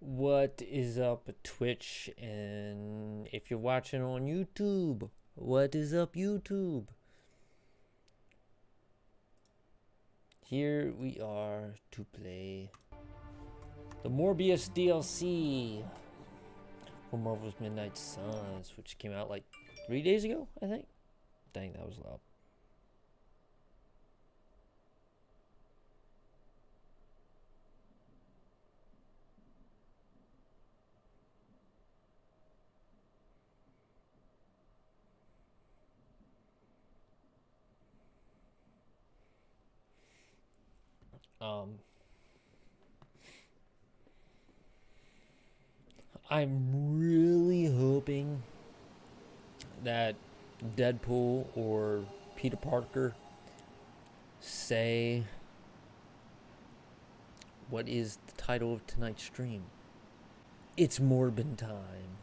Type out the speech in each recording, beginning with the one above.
What is up, Twitch? And if you're watching on YouTube, what is up, YouTube? Here we are to play the Morbius DLC for Marvel's Midnight Suns, which came out like 3 days ago, I think. Dang, that was loud. I'm really hoping that Deadpool or Peter Parker say what is the title of tonight's stream. It's Morbin time.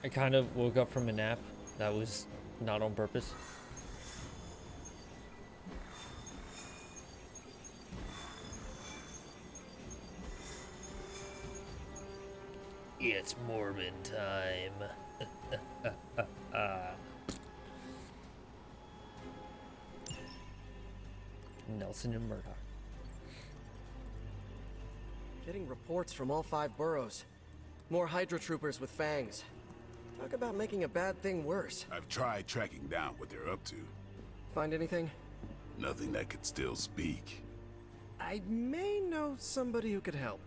I kind of woke up from a nap. That was not on purpose. It's Morbin time. Nelson and Murdoch. Getting reports from all 5 boroughs. More Hydra troopers with fangs. Talk about making a bad thing worse. I've tried tracking down what they're up to. Find anything? Nothing that could still speak. I may know somebody who could help.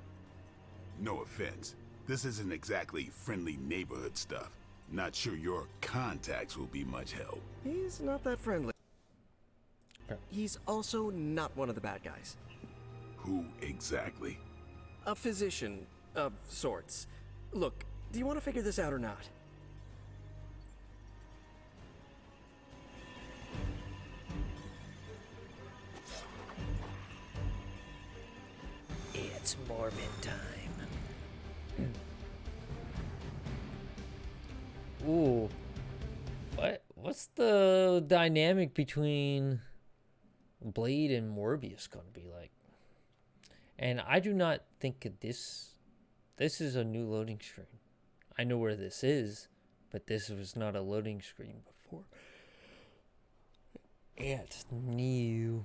No offense. This isn't exactly friendly neighborhood stuff. Not sure your contacts will be much help. He's not that friendly. Okay. He's also not one of the bad guys. Who exactly? A physician of sorts. Look, do you want to figure this out or not? It's Morbin time. Ooh. What's the dynamic between Blade and Morbius gonna be like? And I do not think this is a new loading screen. I know where this is, but this was not a loading screen before. It's new.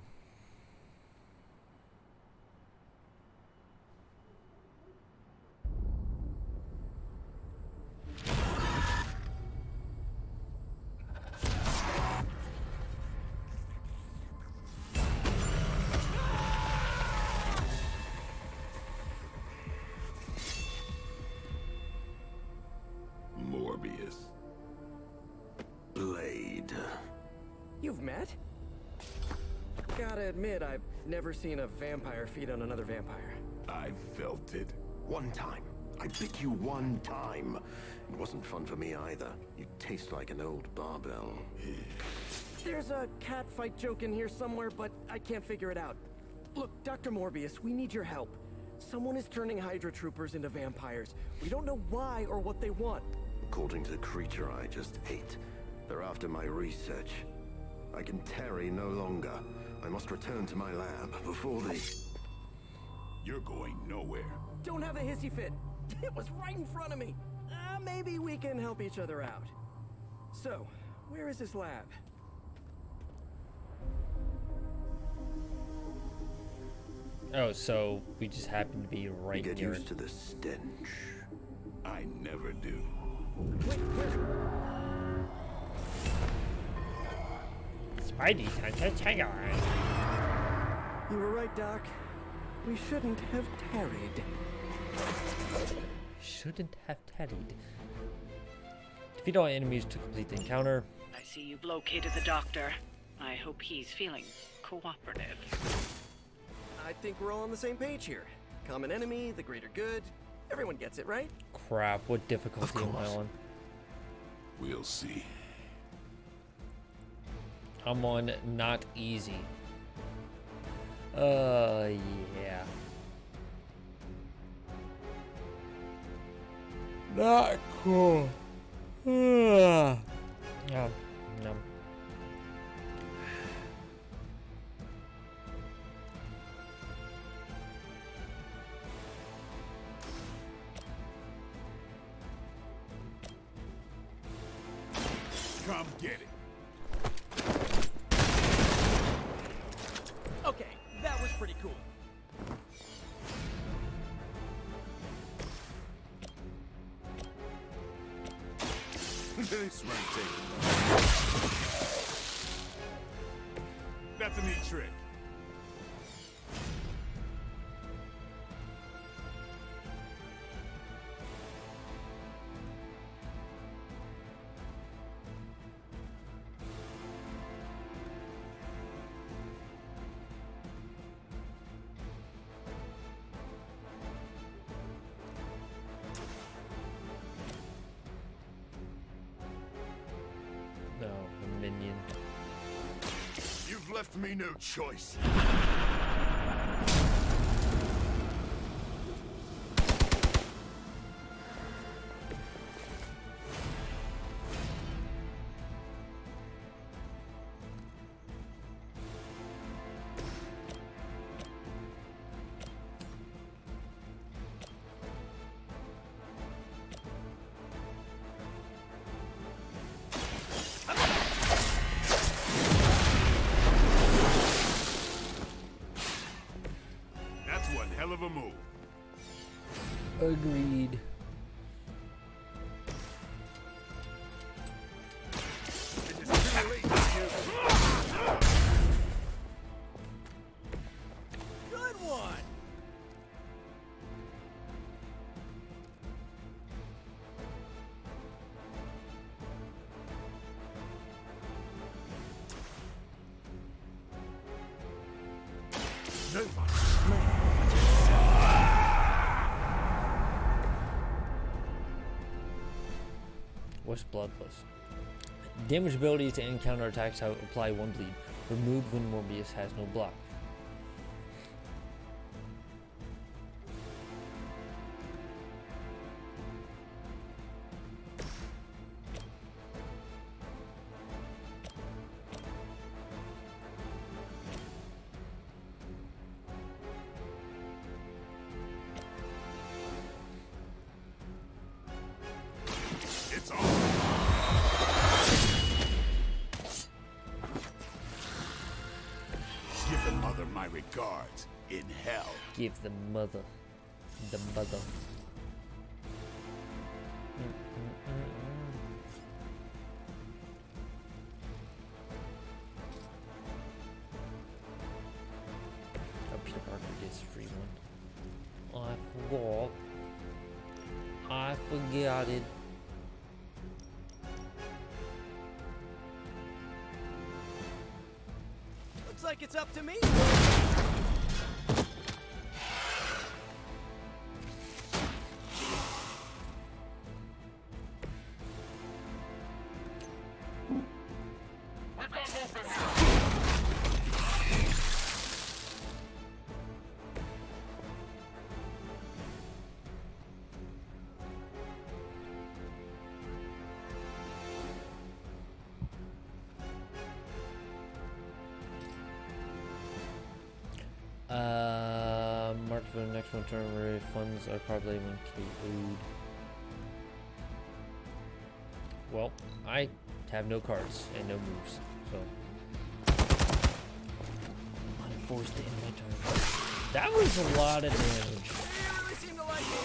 Morbius. Blade. You've met? Gotta admit, I've never seen a vampire feed on another vampire. I felt it. One time. I bit you one time. It wasn't fun for me either. You taste like an old barbell. There's a cat fight joke in here somewhere, but I can't figure it out. Look, Dr. Morbius, we need your help. Someone is turning Hydra troopers into vampires. We don't know why or what they want. According to the creature I just ate, they're after my research. I can tarry no longer. I must return to my lab before they... You're going nowhere. Don't have a hissy fit. It was right in front of me. Maybe we can help each other out. So, where is this lab? Oh, so we just happen to be right Get near used it. to the stench. I never do. Wait, where? Spidey, tiger. You were right, Doc. We shouldn't have tarried. Shouldn't have tarried. Defeat all enemies to complete the encounter. I see you've located the doctor. I hope he's feeling cooperative. I think we're all on the same page here. Common enemy, the greater good. Everyone gets it, right? Crap, what difficulty am I on? We'll see. I'm on not easy. Yeah. Not cool. No, no. Come get it. Okay, that was pretty cool. This might take. That's a neat trick. No, the minion. You've left me no choice. That's one hell of a move. Agreed. It is too late for you. Good one! What's Bloodlust? Damage ability to end counter attacks apply 1 bleed. Removed when Morbius has no block. It's on. Give the mother my regards. In hell. Give the mother. The mother. Oh, Peter Parker gets a free one. I forgot. I forgot it. Looks like it's up to me. Mark for the next one turn where funds are probably when KO'd. Well, I have no cards and no moves, so unforced to end my turn. That was a lot of damage. They really seem to like me.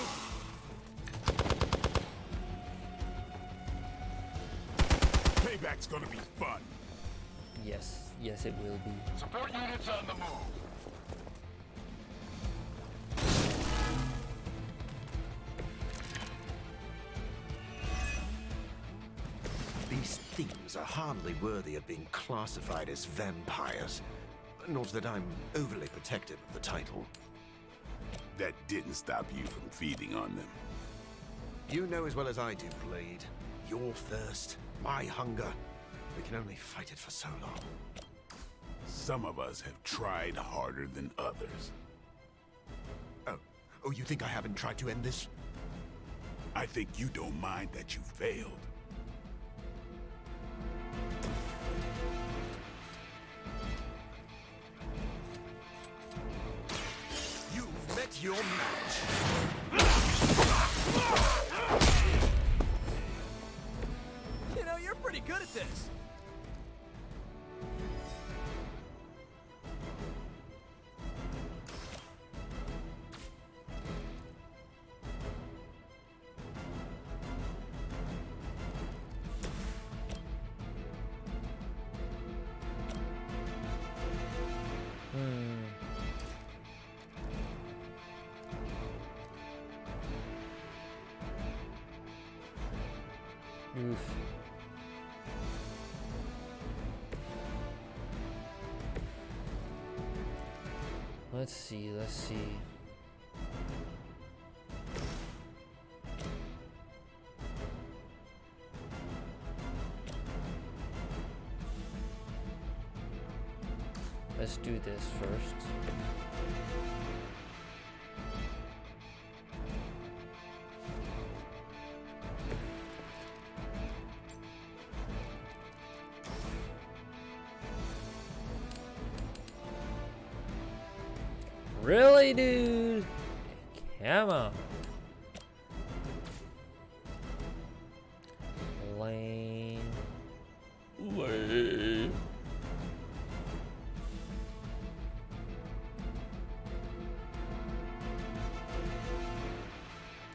Payback's gonna be fun. Yes, yes, it will be. Support units on the move. These things are hardly worthy of being classified as vampires. Not that I'm overly protective of the title. That didn't stop you from feeding on them. You know as well as I do, Blade. Your thirst, my hunger. We can only fight it for so long. Some of us have tried harder than others. Oh, you think I haven't tried to end this? I think you don't mind that you failed. You've met your match. You know, you're pretty good at this. Oof. Let's see, let's see. Let's do this first. Really, dude? Come on. Lame. Lame.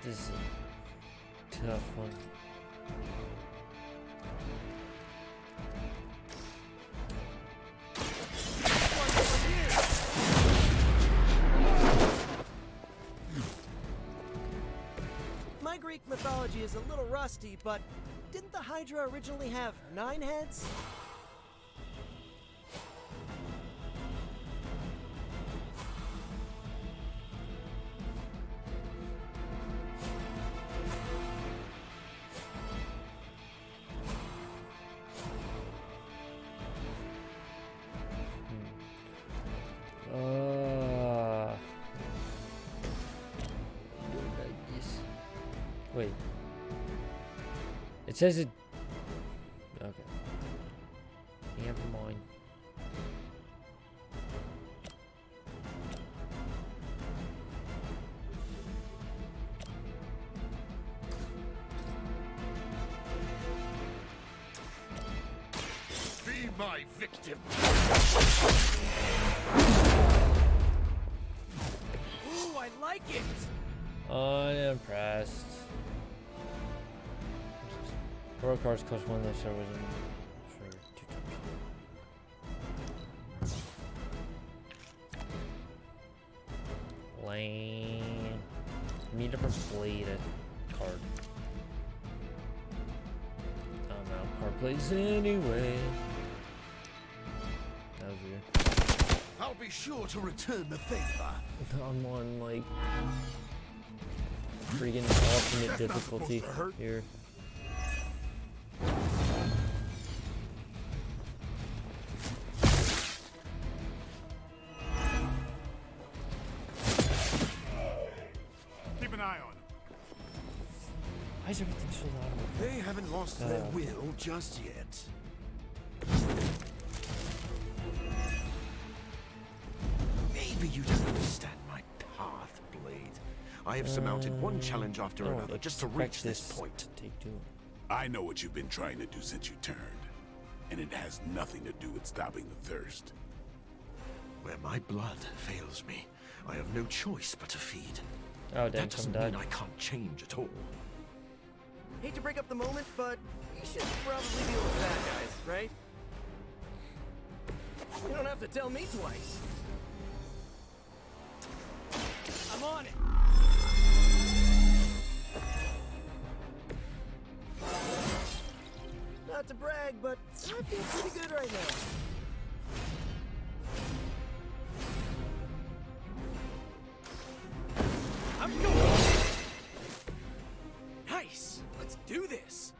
This is a tough one. My Greek mythology is a little rusty, but didn't the Hydra originally have 9 heads? Wait. It says it. Okay. Never mind. Be my victim. Ooh, I like it. Unimpressed. Royal cards cost 1 less servers for 2 times. Lame. Need a bladed card. I'm out of card plays anyway. That was weird. I'll be sure to return the favor. I'm on like freaking alternate difficulty here. Keep an eye on him. Why is everything so loud? They haven't lost their will just yet. Maybe you don't understand my path, Blade. I have surmounted one challenge after another just to reach this point. Take 2. I know what you've been trying to do since you turned, and it has nothing to do with stopping the thirst. Where my blood fails me, I have no choice but to feed. Oh, damn, That doesn't some died. mean I can't change at all. Hate to break up the moment, but we should probably deal with bad guys, right? You don't have to tell me twice. I'm on it. Not to brag, but I feel pretty good right now. I'm going. Nice. Let's do this.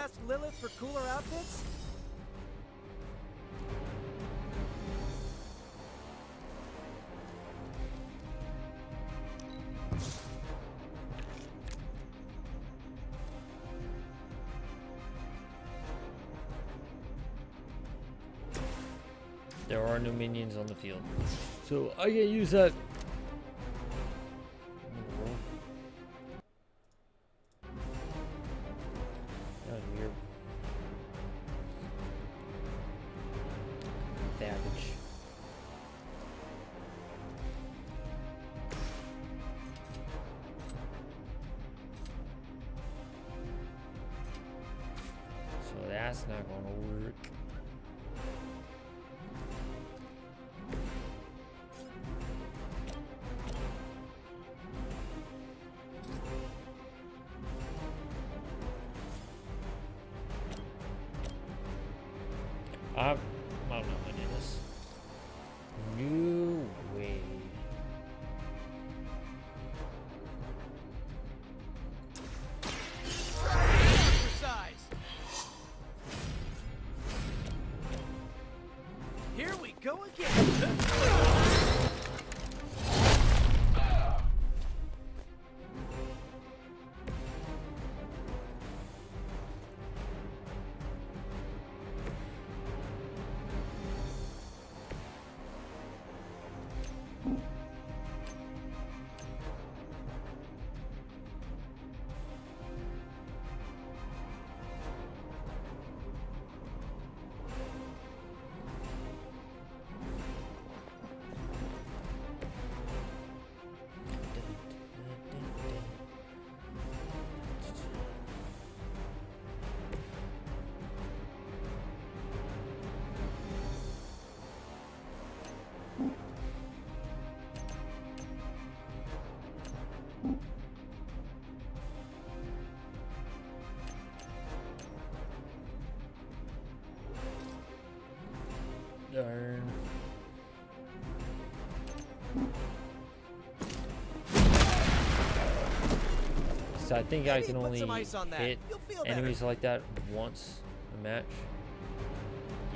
ask Lilith for cooler outfits? There are no minions on the field, so I can't use that. That was weird. Savage. So that's not gonna work. I'm not gonna do this. No way. Exercise. Here we go again. Darn. So I think I can Put only some ice on that. hit You'll feel better. enemies like that once a match.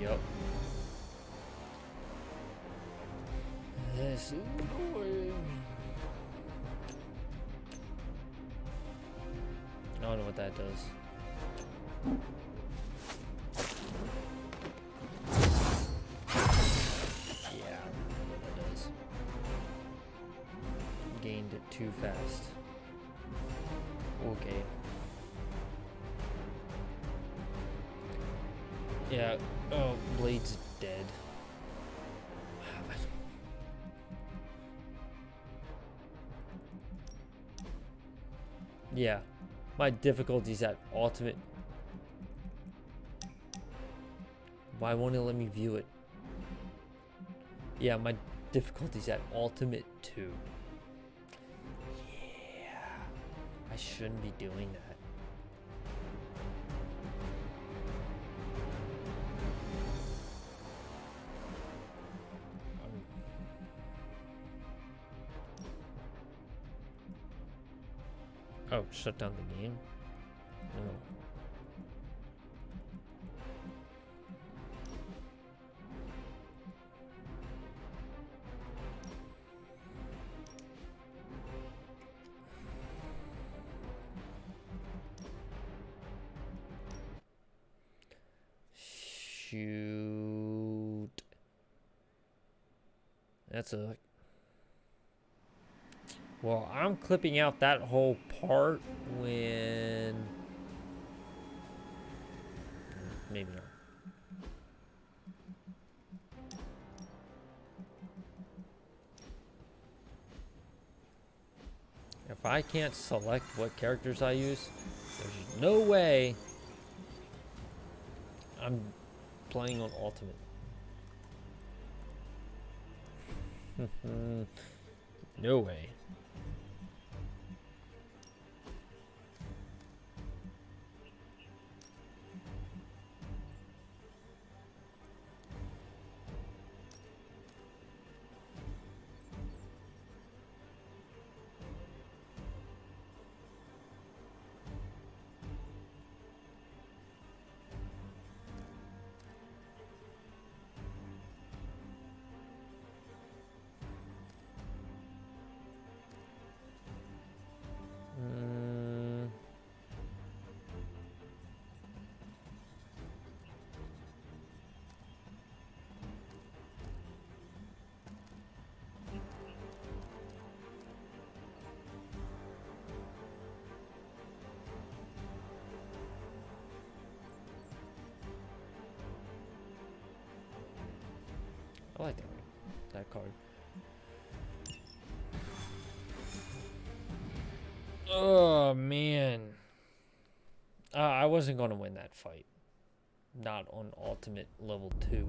Yup. This is annoying. I don't know what that does. Yeah, I don't know what that does. Gained it too fast. Okay. Yeah. Oh, Blade's dead. Yeah. My difficulty's at ultimate. Why won't it let me view it? Yeah, my difficulty's at ultimate 2. Yeah. I shouldn't be doing that. Oh, shut down the game? No. Shoot. That's a... Well, I'm clipping out that whole part when... Maybe not. If I can't select what characters I use, there's no way I'm playing on Ultimate. No way. I like that card. Oh man, I wasn't gonna win that fight. Not on ultimate level 2.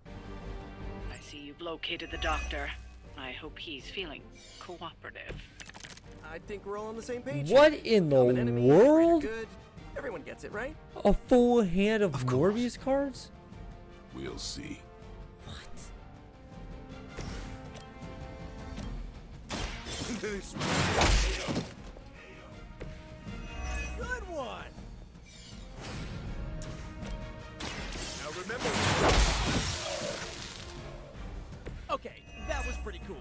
I see you've located the doctor. I hope he's feeling cooperative. I think we're all on the same page. What in the Common enemy, world? greater good. Everyone gets it, right? A full hand of course. Morbius cards? We'll see. What? Good one. Now remember. Okay, that was pretty cool.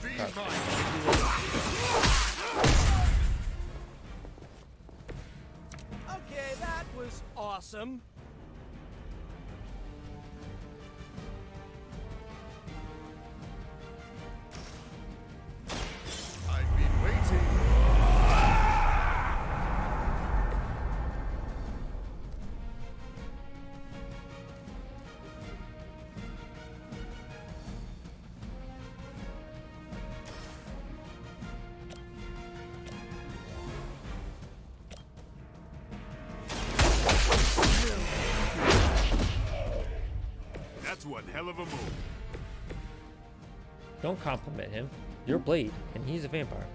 Be mine. Okay, that was awesome. I've been waiting. That's one hell of a move. Don't compliment him. You're Blade, and he's a vampire.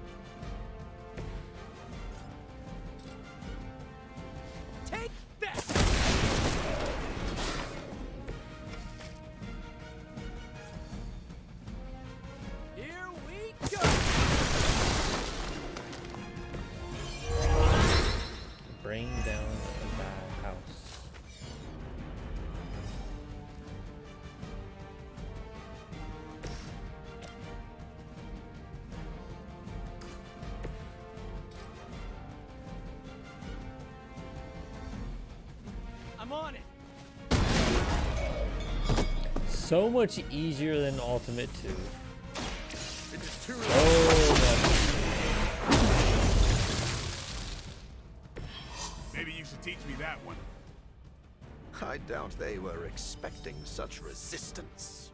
Take that. Here we go. Bring down the house. I'm on it. So much easier than Ultimate 2. It is too So much. Maybe you should teach me that one. I doubt they were expecting such resistance.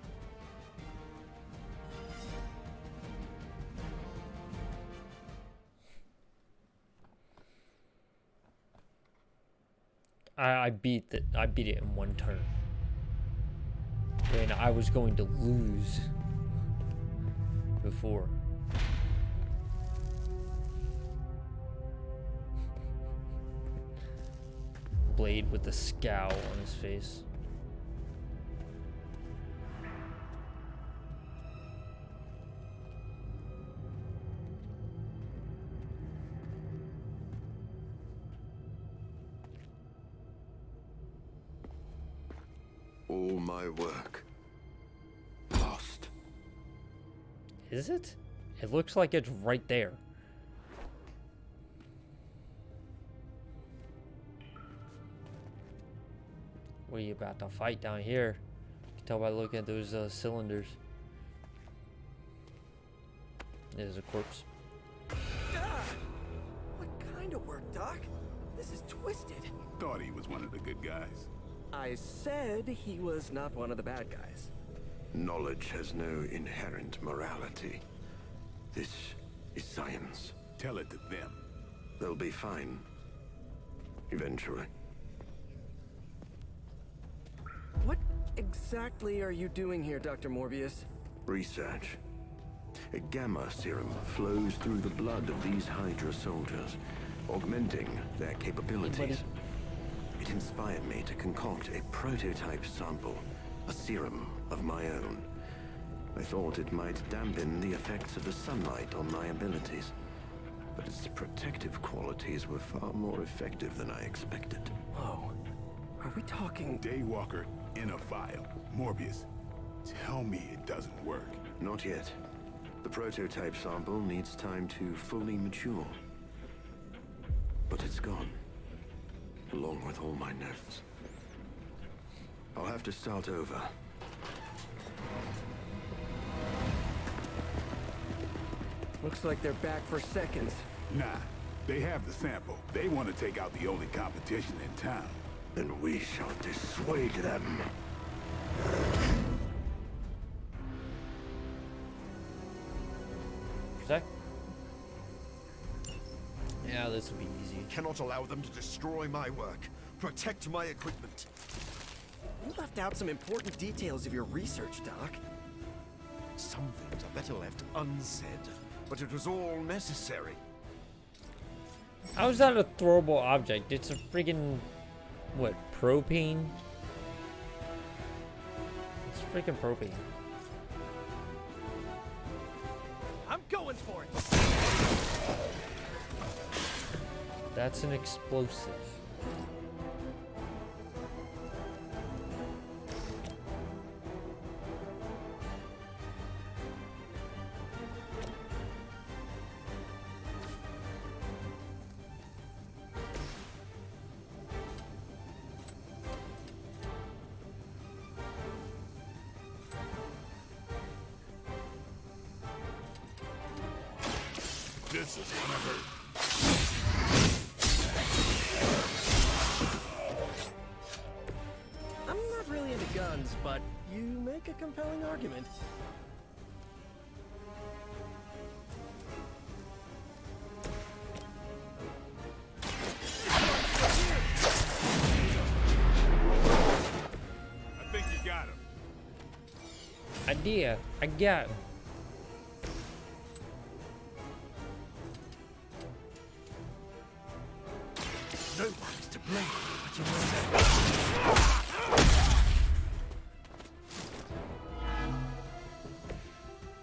I beat it. I beat it in one turn. When I was going to lose before. Blade with the scowl on his face. All my work lost. Is it? It looks like it's right there. What are you about to fight down here? You can tell by looking at those cylinders. There's a corpse. Ah, what kind of work, Doc? This is twisted. Thought he was one of the good guys. I said he was not one of the bad guys. Knowledge has no inherent morality. This is science. Tell it to them. They'll be fine. Eventually. What exactly are you doing here, Dr. Morbius? Research. A gamma serum flows through the blood of these Hydra soldiers, augmenting their capabilities. It inspired me to concoct a prototype sample, a serum of my own. I thought it might dampen the effects of the sunlight on my abilities, but its protective qualities were far more effective than I expected. Whoa. Are we talking... Daywalker in a vial. Morbius, tell me it doesn't work. Not yet. The prototype sample needs time to fully mature. But it's gone, along with all my notes. I'll have to start over. Looks like they're back for seconds. Nah, they have the sample. They want to take out the only competition in town. Then we shall dissuade them. Protect. Yeah, this will be easy. Cannot allow them to destroy my work. Protect my equipment. You left out some important details of your research, Doc. Some things are better left unsaid, but it was all necessary. How is that a throwable object? It's a friggin' what, propane? It's freaking propane. I'm going for it. That's an explosive. This is gonna hurt. I'm not really into guns, but you make a compelling argument. I think you got him. Idea. I got him. No one's to blame but yourself.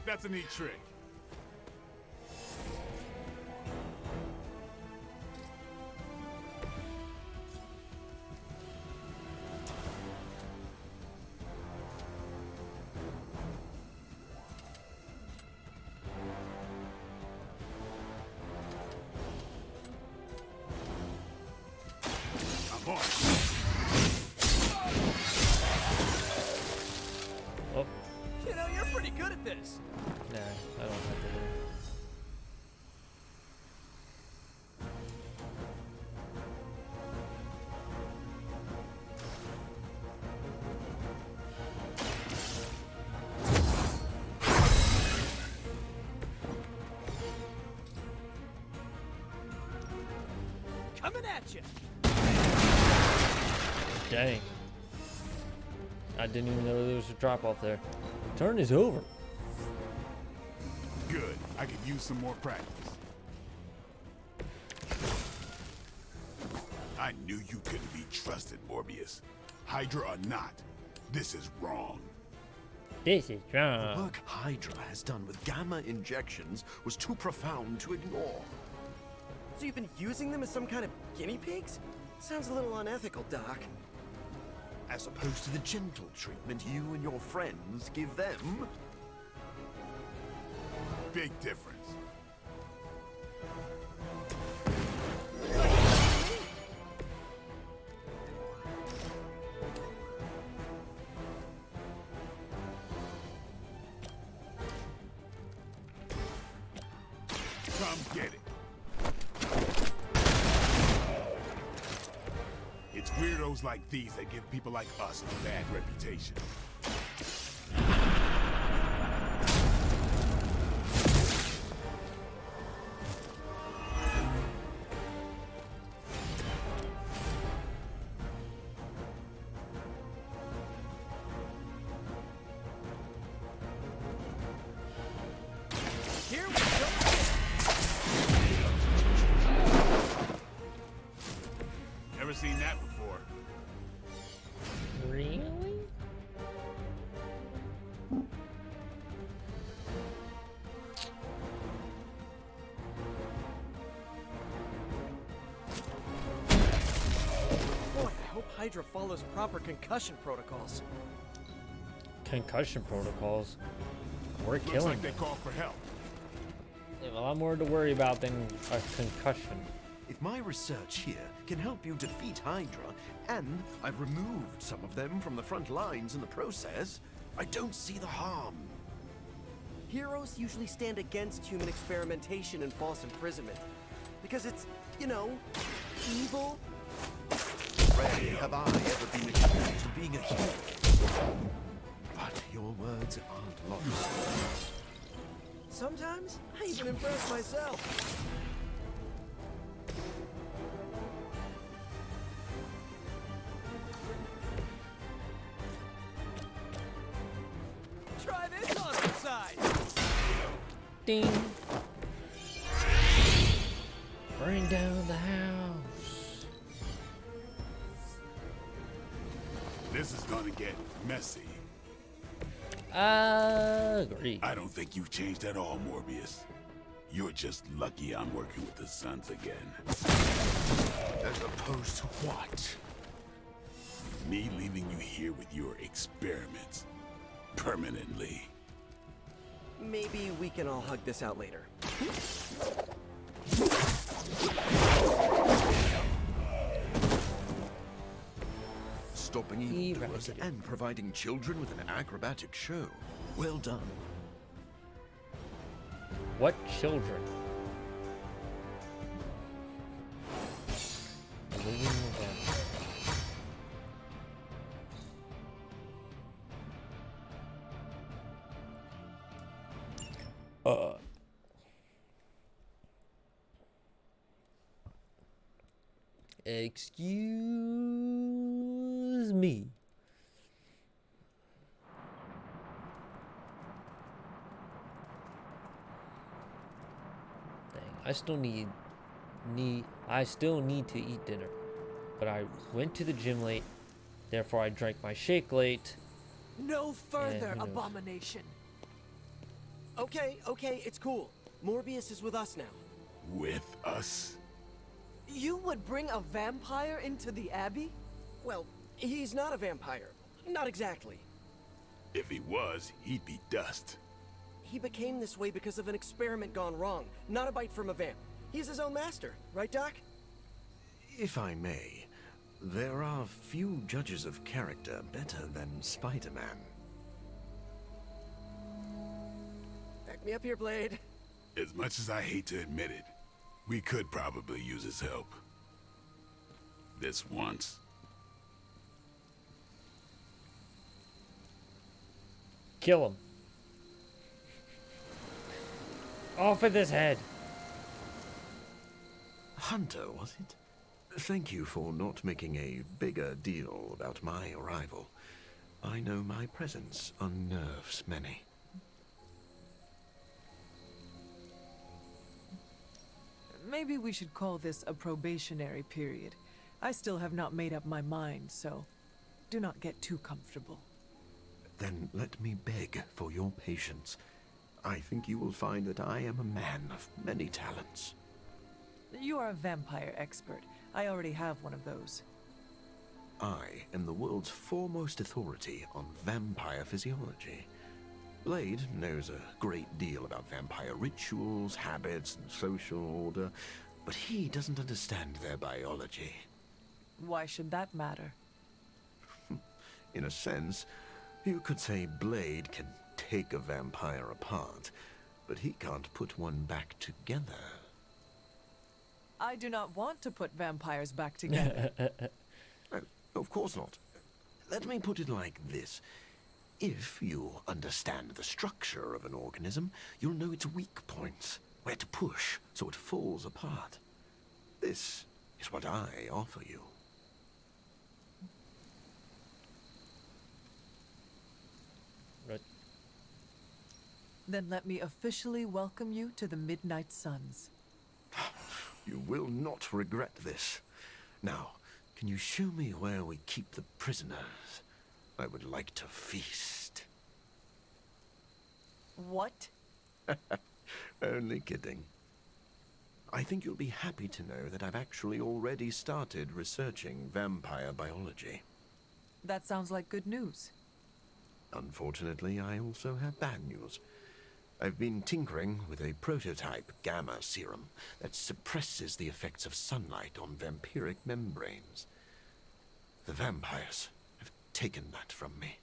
That's a neat trick. I'm on. Oh, You know, you're pretty good at this. nah, I don't have to. Coming at you. Dang. I didn't even know there was a drop off there. Turn is over. Good. I could use some more practice. I knew you couldn't be trusted, Morbius. Hydra or not, this is wrong. This is The wrong. work Hydra has done with gamma injections was too profound to ignore. So you've been using them as some kind of guinea pigs? Sounds a little unethical, Doc. As opposed to the gentle treatment you and your friends give them. Big difference. Come get it. It's weirdos like these that give people like us a bad reputation. Here we go. Never seen that before. Really? Boy, I hope Hydra follows proper concussion protocols. Concussion protocols. We're Looks killing like they them. called for help. They have a lot more to worry about than a concussion. If my research here can help you defeat Hydra, and I've removed some of them from the front lines in the process, I don't see the harm. Heroes usually stand against human experimentation and false imprisonment. Because it's, you know, evil. Rarely have I ever been accused of being a hero. But your words aren't lost. Sometimes I even impress myself. Try this on the side. Ding. Burning down the house. This is gonna get messy. Agree. I don't think you've changed at all, Morbius. You're just lucky I'm working with the Sons again. As opposed to what? Me leaving you here with your experiments. Permanently. Maybe we can all hug this out later. Stopping evildoers Eradicated. and providing children with an acrobatic show. Well done. What children? Living with them. Excuse me. Dang, I still need to eat dinner. But I went to the gym late, therefore I drank my shake late. No further who knows? abomination. Okay, it's cool. Morbius is with us now. With us? You would bring a vampire into the Abbey? Well, he's not a vampire. Not exactly. If he was, he'd be dust. He became this way because of an experiment gone wrong, not a bite from a vamp. He's his own master, right, Doc? If I may, there are few judges of character better than Spider-Man. Back me up here, Blade. As much as I hate to admit it, we could probably use his help. This once. Kill him. Off with his head. Hunter, was it? Thank you for not making a bigger deal about my arrival. I know my presence unnerves many. Maybe we should call this a probationary period. I still have not made up my mind, so do not get too comfortable. Then let me beg for your patience. I think you will find that I am a man of many talents. You are a vampire expert. I already have one of those. I am the world's foremost authority on vampire physiology. Blade knows a great deal about vampire rituals, habits, and social order, but he doesn't understand their biology. Why should that matter? In a sense, you could say Blade can take a vampire apart, but he can't put one back together. I do not want to put vampires back together. Oh, of course not. Let me put it like this. If you understand the structure of an organism, you'll know its weak points, where to push so it falls apart. This is what I offer you. Right. Then let me officially welcome you to the Midnight Suns. You will not regret this. Now, can you show me where we keep the prisoners? I would like to feast. What? Only kidding. I think you'll be happy to know that I've actually already started researching vampire biology. That sounds like good news. Unfortunately, I also have bad news. I've been tinkering with a prototype gamma serum that suppresses the effects of sunlight on vampiric membranes. The vampires have taken that from me.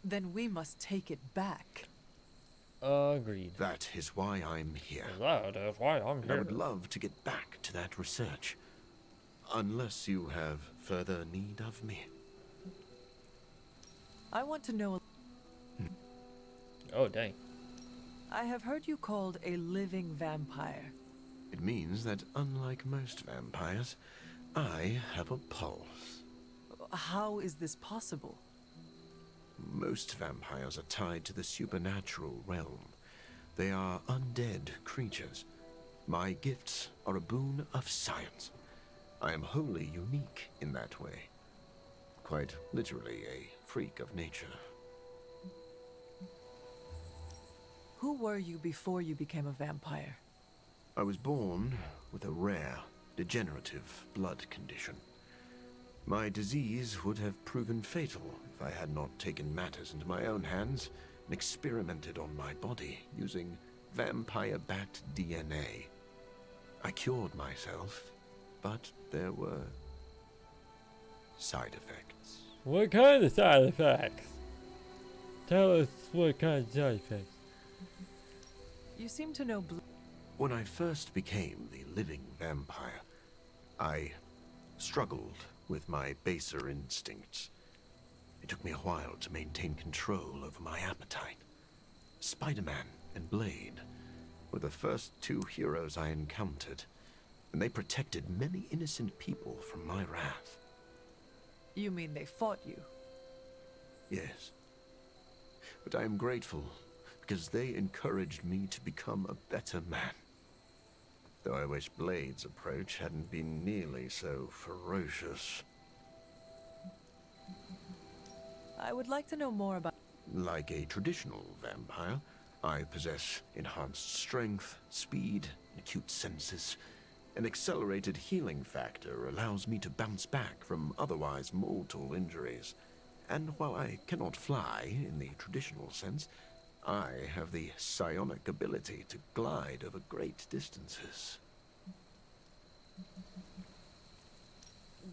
Then we must take it back. Agreed. That is why I'm here. That is why I'm And I here. would love to get back to that research. Unless you have further need of me. I want to know. Oh, dang. I have heard you called a living vampire. It means that unlike most vampires, I have a pulse. How is this possible? Most vampires are tied to the supernatural realm. They are undead creatures. My gifts are a boon of science. I am wholly unique in that way. Quite literally a freak of nature. Who were you before you became a vampire? I was born with a rare, degenerative blood condition. My disease would have proven fatal if I had not taken matters into my own hands and experimented on my body using vampire bat DNA. I cured myself, but there were side effects. What kind of side effects? Tell us what kind of side effects. You seem to know When I first became the living vampire, I struggled with my baser instincts. It took me a while to maintain control over my appetite. Spider-Man and Blade were the first two heroes I encountered, and they protected many innocent people from my wrath. You mean they fought you? Yes. But I am grateful because they encouraged me to become a better man. Though I wish Blade's approach hadn't been nearly so ferocious. I would like to know more about... Like a traditional vampire, I possess enhanced strength, speed, acute senses. An accelerated healing factor allows me to bounce back from otherwise mortal injuries. And while I cannot fly in the traditional sense, I have the psionic ability to glide over great distances.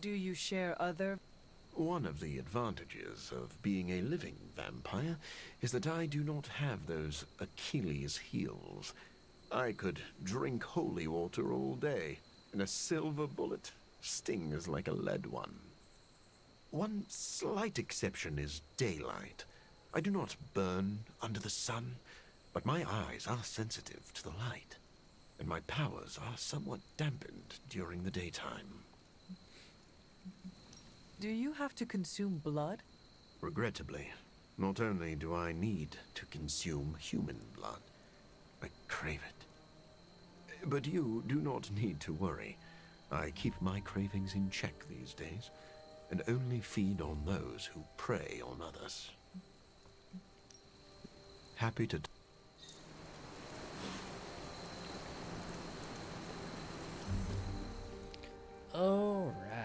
Do you share other... One of the advantages of being a living vampire is that I do not have those Achilles heels. I could drink holy water all day, and a silver bullet stings like a lead one. One slight exception is daylight. I do not burn under the sun, but my eyes are sensitive to the light, and my powers are somewhat dampened during the daytime. Do you have to consume blood? Regrettably, not only do I need to consume human blood, I crave it. But you do not need to worry. I keep my cravings in check these days, and only feed on those who prey on others. Happy to... All right.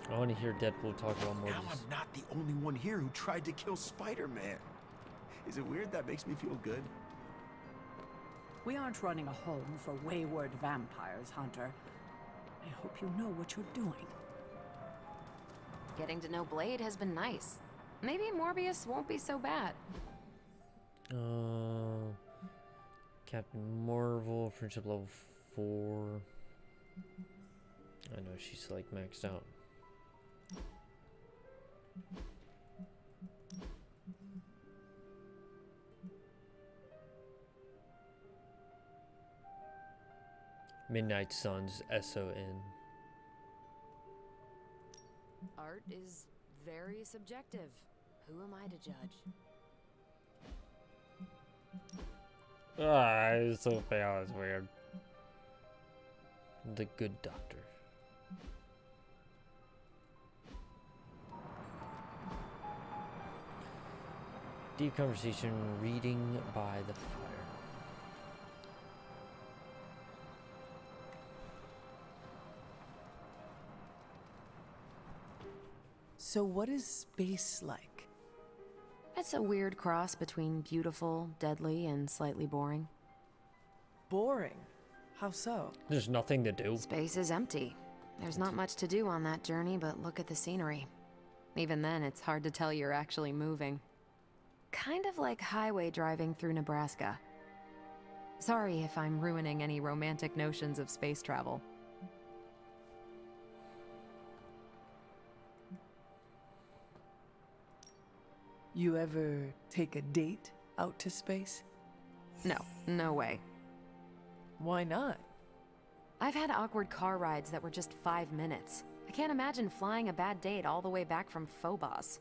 I want to hear Deadpool talk about Now Morbius. I'm not the only one here who tried to kill Spider-Man. Is it weird that makes me feel good? We aren't running a home for wayward vampires, Hunter. I hope you know what you're doing. Getting to know Blade has been nice. Maybe Morbius won't be so bad. Captain Marvel, friendship level 4. I know she's like maxed out. Midnight Suns, SON. Art is very subjective. Who am I to judge? Ah, it's so pale, it's weird. The Good Doctor. Deep conversation, reading by the fire. So what is space like? It's a weird cross between beautiful, deadly, and slightly boring. Boring. How so? There's nothing to do. Space is empty. There's not much to do on that journey but look at the scenery. Even then, it's hard to tell you're actually moving. Kind of like highway driving through Nebraska. Sorry if I'm ruining any romantic notions of space travel. You ever take a date out to space? No, no way. Why not? I've had awkward car rides that were just 5 minutes. I can't imagine flying a bad date all the way back from Phobos.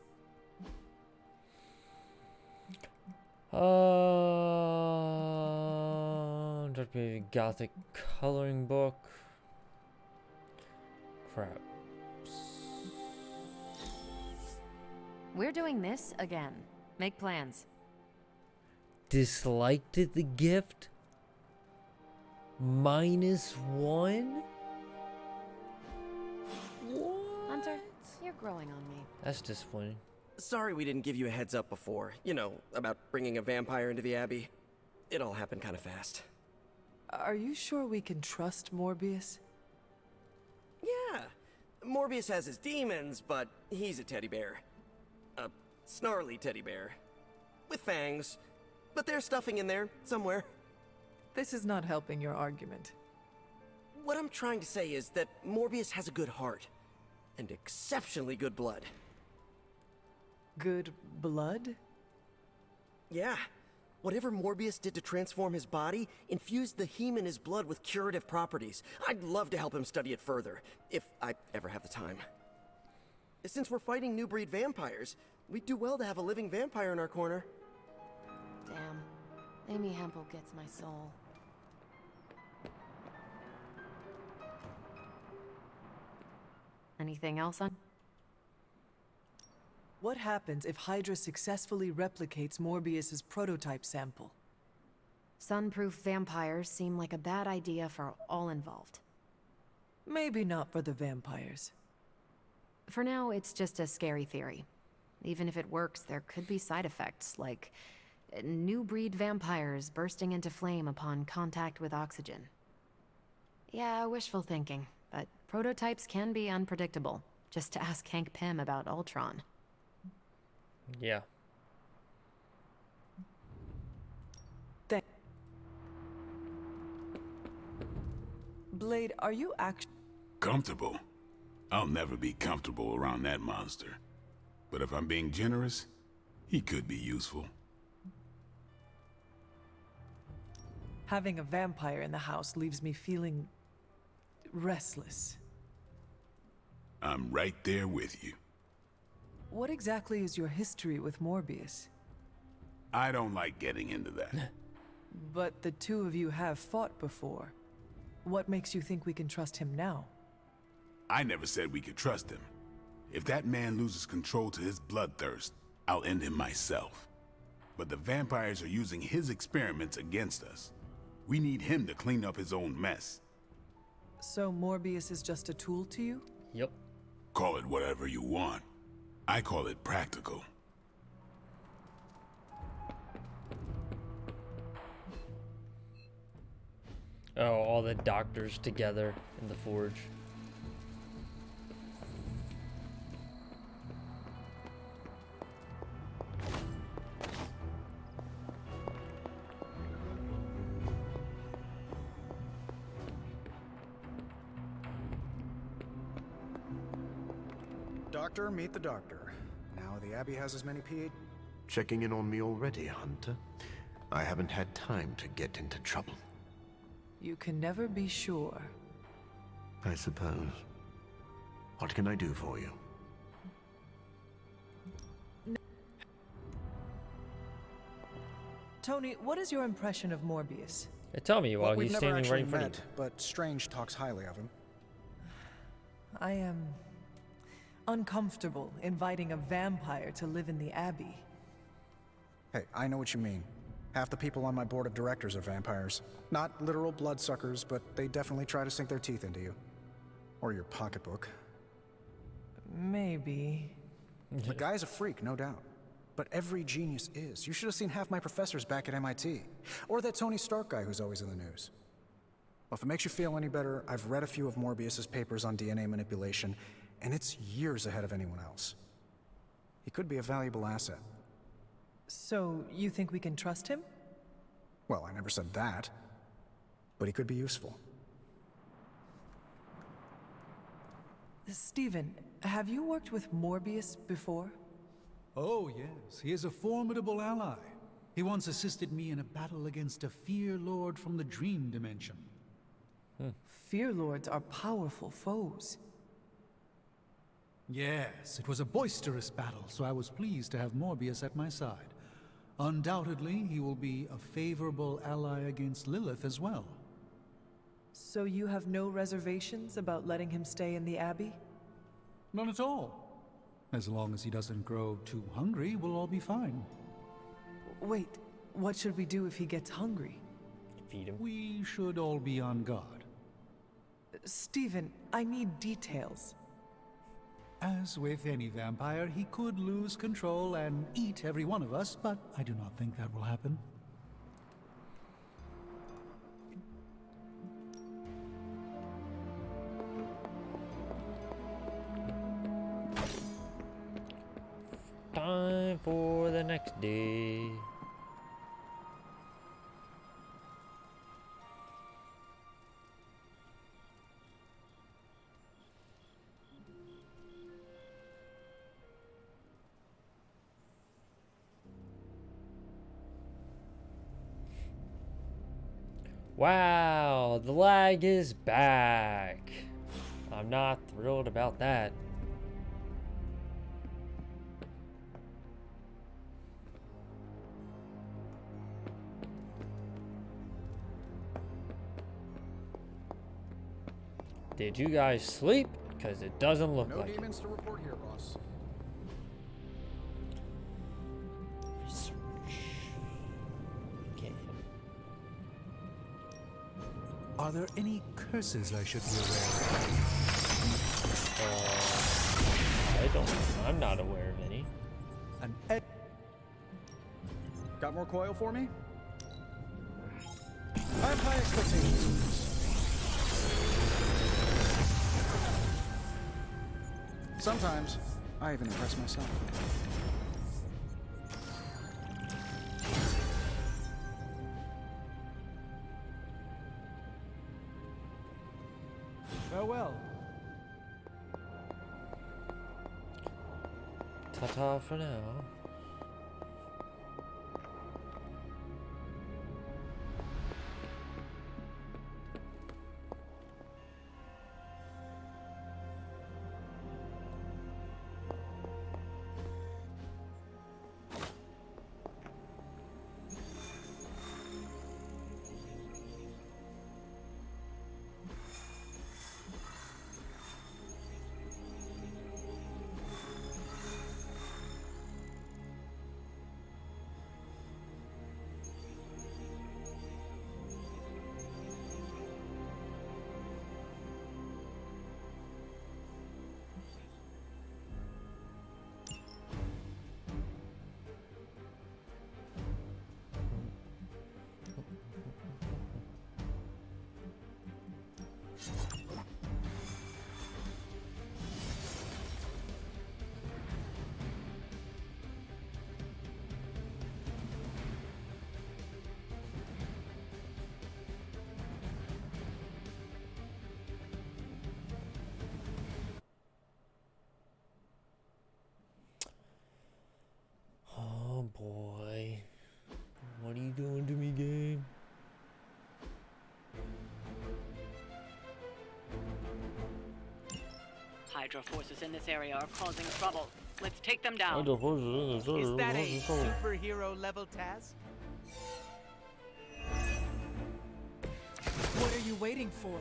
Just maybe gothic coloring book. Crap. We're doing this again. Make plans. Disliked the gift? -1? What? Hunter, you're growing on me. That's disappointing. Sorry we didn't give you a heads up before. You know, about bringing a vampire into the Abbey. It all happened kind of fast. Are you sure we can trust Morbius? Yeah. Morbius has his demons, but he's a teddy bear. A snarly teddy bear. With fangs. But there's stuffing in there, somewhere. This is not helping your argument. What I'm trying to say is that Morbius has a good heart. And exceptionally good blood. Good blood? Yeah. Whatever Morbius did to transform his body infused the heme in his blood with curative properties. I'd love to help him study it further, if I ever have the time. Since we're fighting new breed vampires, we'd do well to have a living vampire in our corner. Damn. Amy Hempel gets my soul. Anything else on? What happens if Hydra successfully replicates Morbius's prototype sample? Sunproof vampires seem like a bad idea for all involved. Maybe not for the vampires. For now, it's just a scary theory. Even if it works, there could be side effects, like new breed vampires bursting into flame upon contact with oxygen. Yeah, wishful thinking, but prototypes can be unpredictable. Just to ask Hank Pym about Ultron. Yeah. Blade, are you actually... Comfortable? I'll never be comfortable around that monster. But if I'm being generous, he could be useful. Having a vampire in the house leaves me feeling... restless. I'm right there with you. What exactly is your history with Morbius? I don't like getting into that. But the two of you have fought before. What makes you think we can trust him now? I never said we could trust him. If that man loses control to his bloodthirst, I'll end him myself. But the vampires are using his experiments against us. We need him to clean up his own mess. So Morbius is just a tool to you? Yep. Call it whatever you want. I call it practical. Oh, all the doctors together in the forge. Doctor, meet the doctor. Now the Abbey has as many PhDs. Checking in on me already, Hunter? I haven't had time to get into trouble. You can never be sure. I suppose. What can I do for you? Tony, what is your impression of Morbius? Tell me while Well, we've he's never standing actually right in front of met, you. but Strange talks highly of him. I am uncomfortable inviting a vampire to live in the Abbey. Hey, I know what you mean. Half the people on my board of directors are vampires. Not literal bloodsuckers, but they definitely try to sink their teeth into you. Or your pocketbook. Maybe. The guy's a freak, no doubt. But every genius is. You should have seen half my professors back at MIT. Or that Tony Stark guy who's always in the news. Well, if it makes you feel any better, I've read a few of Morbius's papers on DNA manipulation, and it's years ahead of anyone else. He could be a valuable asset. So, you think we can trust him? Well, I never said that. But he could be useful. Stephen, have you worked with Morbius before? Oh, yes. He is a formidable ally. He once assisted me in a battle against a Fear Lord from the Dream Dimension. Fear Lords are powerful foes. Yes, it was a boisterous battle, so I was pleased to have Morbius at my side. Undoubtedly, he will be a favorable ally against Lilith as well. So you have no reservations about letting him stay in the Abbey? None at all. As long as he doesn't grow too hungry, we'll all be fine. Wait, what should we do if he gets hungry? Feed him. We should all be on guard. Stephen, I need details. As with any vampire, he could lose control and eat every one of us, but I do not think that will happen. Time for the next day. Wow, the lag is back. I'm not thrilled about that. Did you guys sleep? Because it doesn't look No like demons to report here, boss. Research. Okay. Are there any curses I should be aware of? I'm not aware of any. An Got more coil for me? I have high expectations. Sometimes, I even impress myself. Farewell. Ta-ta for now. Oh boy. What are you doing to me, game? Hydra forces in this area are causing trouble. Let's take them down. Is that a superhero level task? What are you waiting for?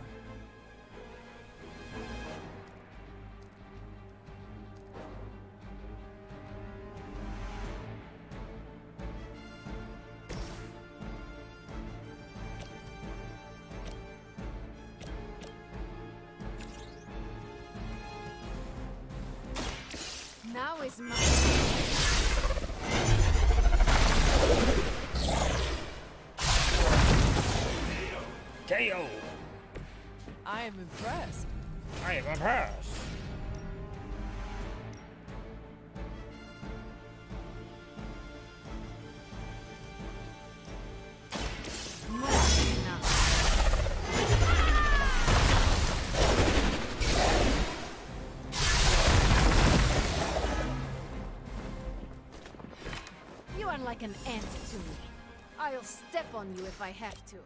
always mine. KO. I am impressed. I am impressed. You are like an ant to me. I'll step on you if I have to.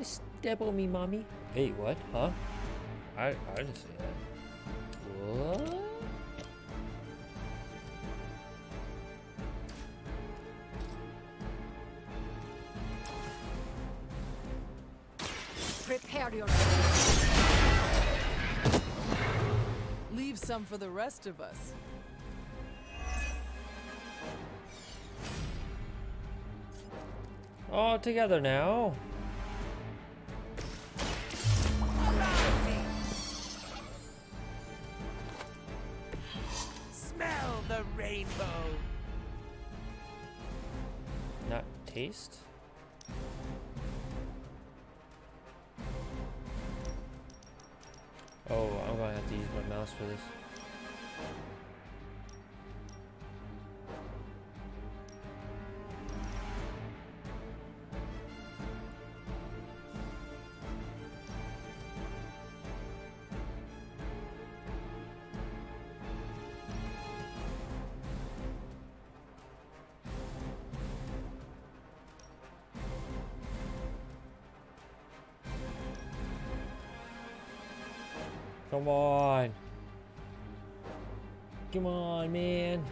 Step on me, mommy. Hey, what? Huh? I didn't say that. What? Prepare yourself. Leave some for the rest of us. All together now. Smell the rainbow. Not taste? Oh, I'm gonna have to use my mouse for this. Come on. Come on, man.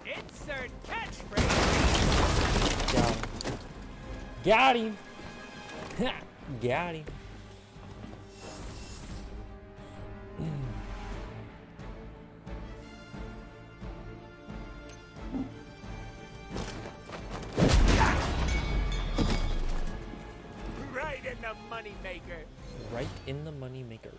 Insert catchphrase. Got him. Got him. Got him. Right in the money maker. Right in the money maker.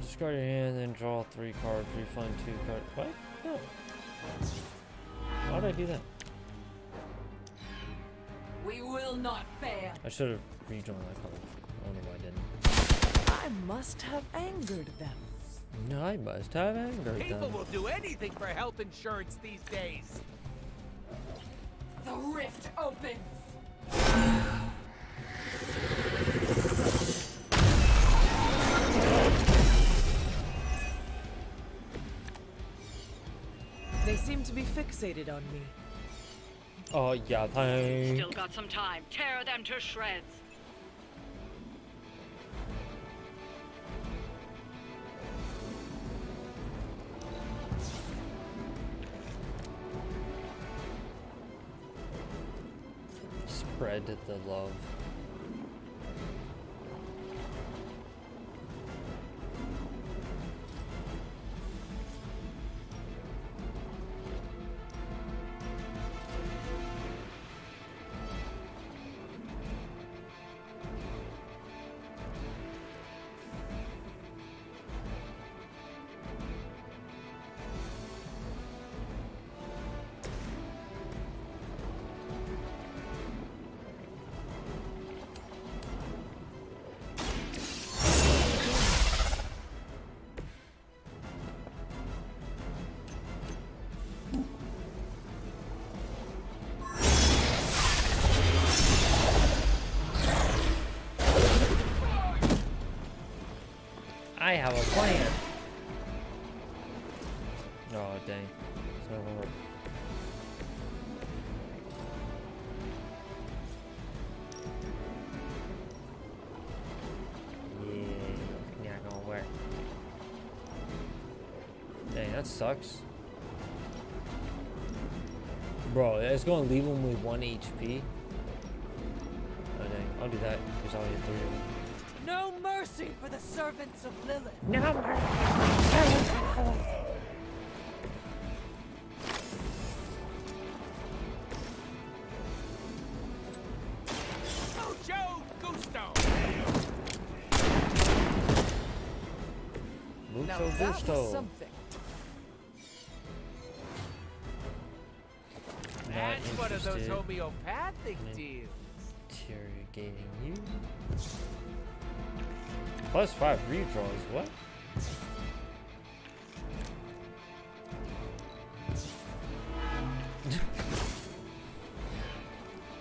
Discard your hand, then draw 3 cards, refund 2 cards. What? No. Why did I do that? We will not fail. I should have redrawn that color. I don't know why I didn't. I must have angered them. No, I must have angered People them. will do anything for health insurance these days. The rift opens. They seem to be fixated on me. Oh, yeah, thanks. Still got some time. Tear them to shreds. Spread the love. I have a plan. Oh, dang. It's not gonna work. Yeah, not gonna work. Dang, that sucks. Bro, it's gonna leave him with 1 HP. Oh, dang. I'll do that because I'll hit 3 of them. No mercy for the servants of Lilith. No mercy. Mucho gusto. Now Mucho that gusto. was something. Not That's one of those interested homeopathic in deals. interrogating you. +5 redraws, what?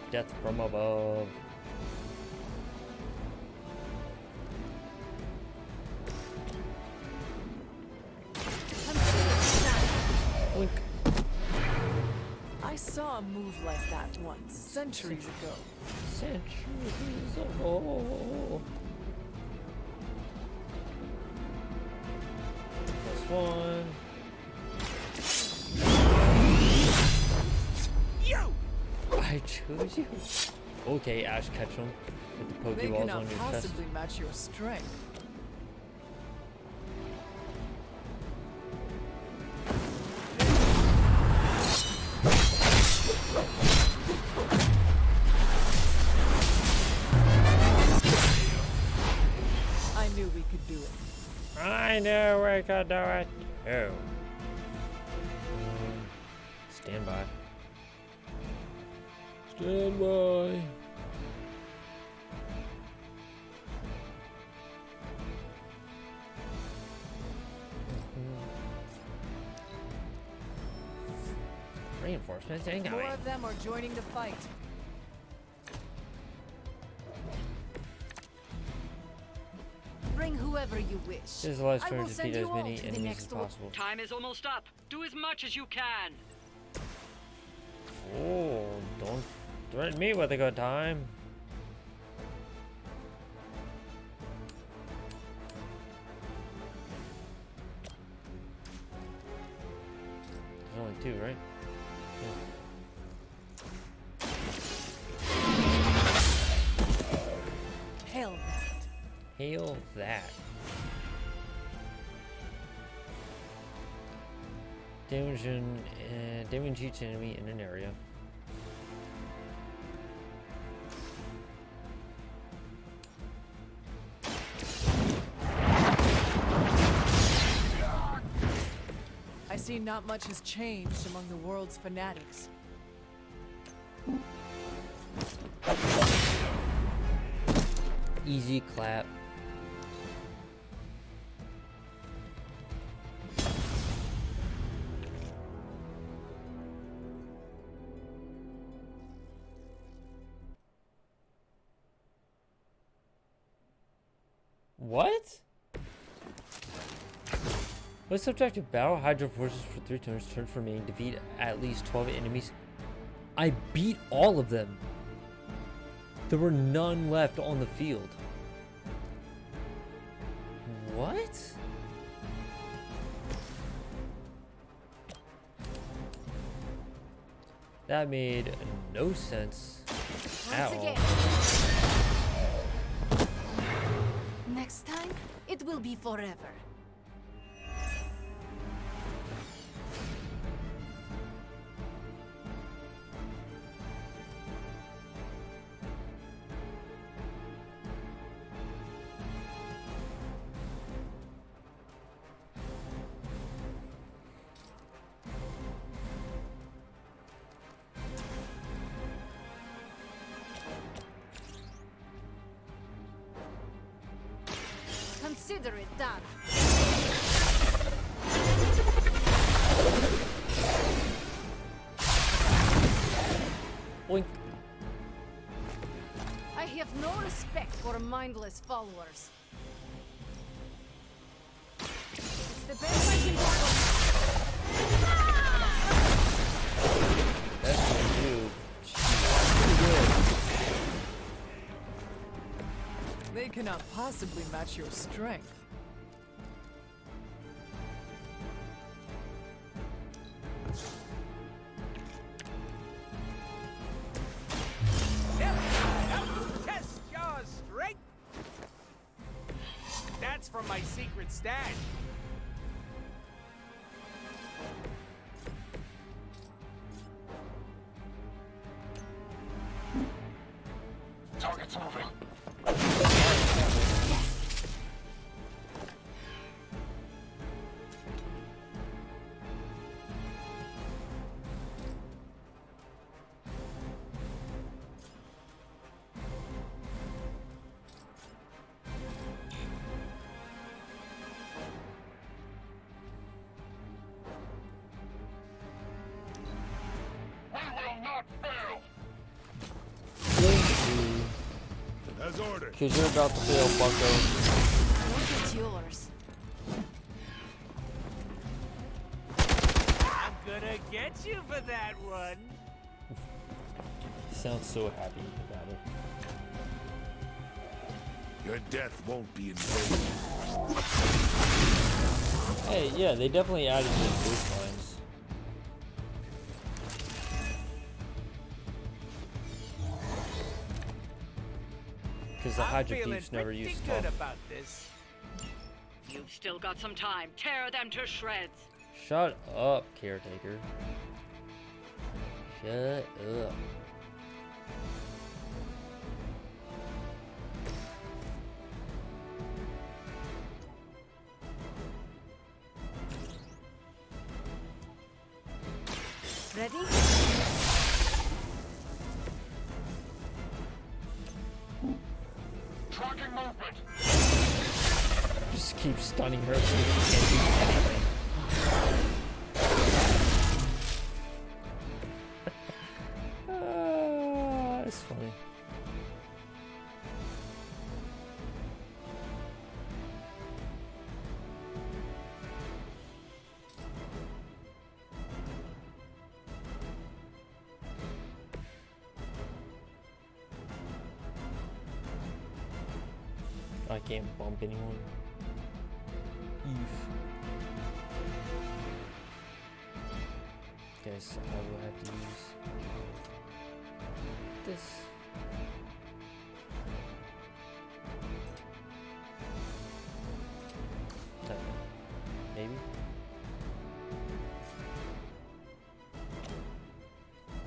Death from above. Wink. I saw a move like that once, centuries ago. Centuries ago. +1. You! I chose you. Okay, Ash Ketchum with the They Pokeballs cannot on your chest. possibly match your strength. I knew we could do it. I knew we could do it. Oh. Stand by. Stand by. Reinforcements incoming. More of them are joining the fight. Bring whoever you wish. This is the last I turn will to send defeat as you all many to the enemies next as one. possible. Time is almost up. Do as much as you can. Oh, don't threaten me with a good time. There's only 2, right? Hail that. Hail that. Damage each enemy in an area. I see not much has changed among the world's fanatics. Easy clap. What? What's subjective battle? Hydra forces for 3 turns, turn for remaining, defeat at least 12 enemies. I beat all of them. There were none left on the field. What? That made no sense at all. Next time, it will be forever. Consider it done. Oink. I have no respect for mindless followers. It's the best I can do. That's what you do. They cannot possibly match your strength. Test your strength. secret stash. Target's moving. We will not fail. As ordered. Because you're about to fail, bucko. Look, it's yours. I'm gonna get you for that one. He sounds so happy about it. Your death won't be in vain. Hey, yeah, they definitely added new boost lines. Because the Hydra Thieves never used to good talk. about this. You've still got some time. Tear them to shreds. Shut up, caretaker. Shut up. Ready? Tracking movement. Just keep stunning her so you can't do anything. That's funny. I can't bump anyone. Guess I will have to use this. Maybe?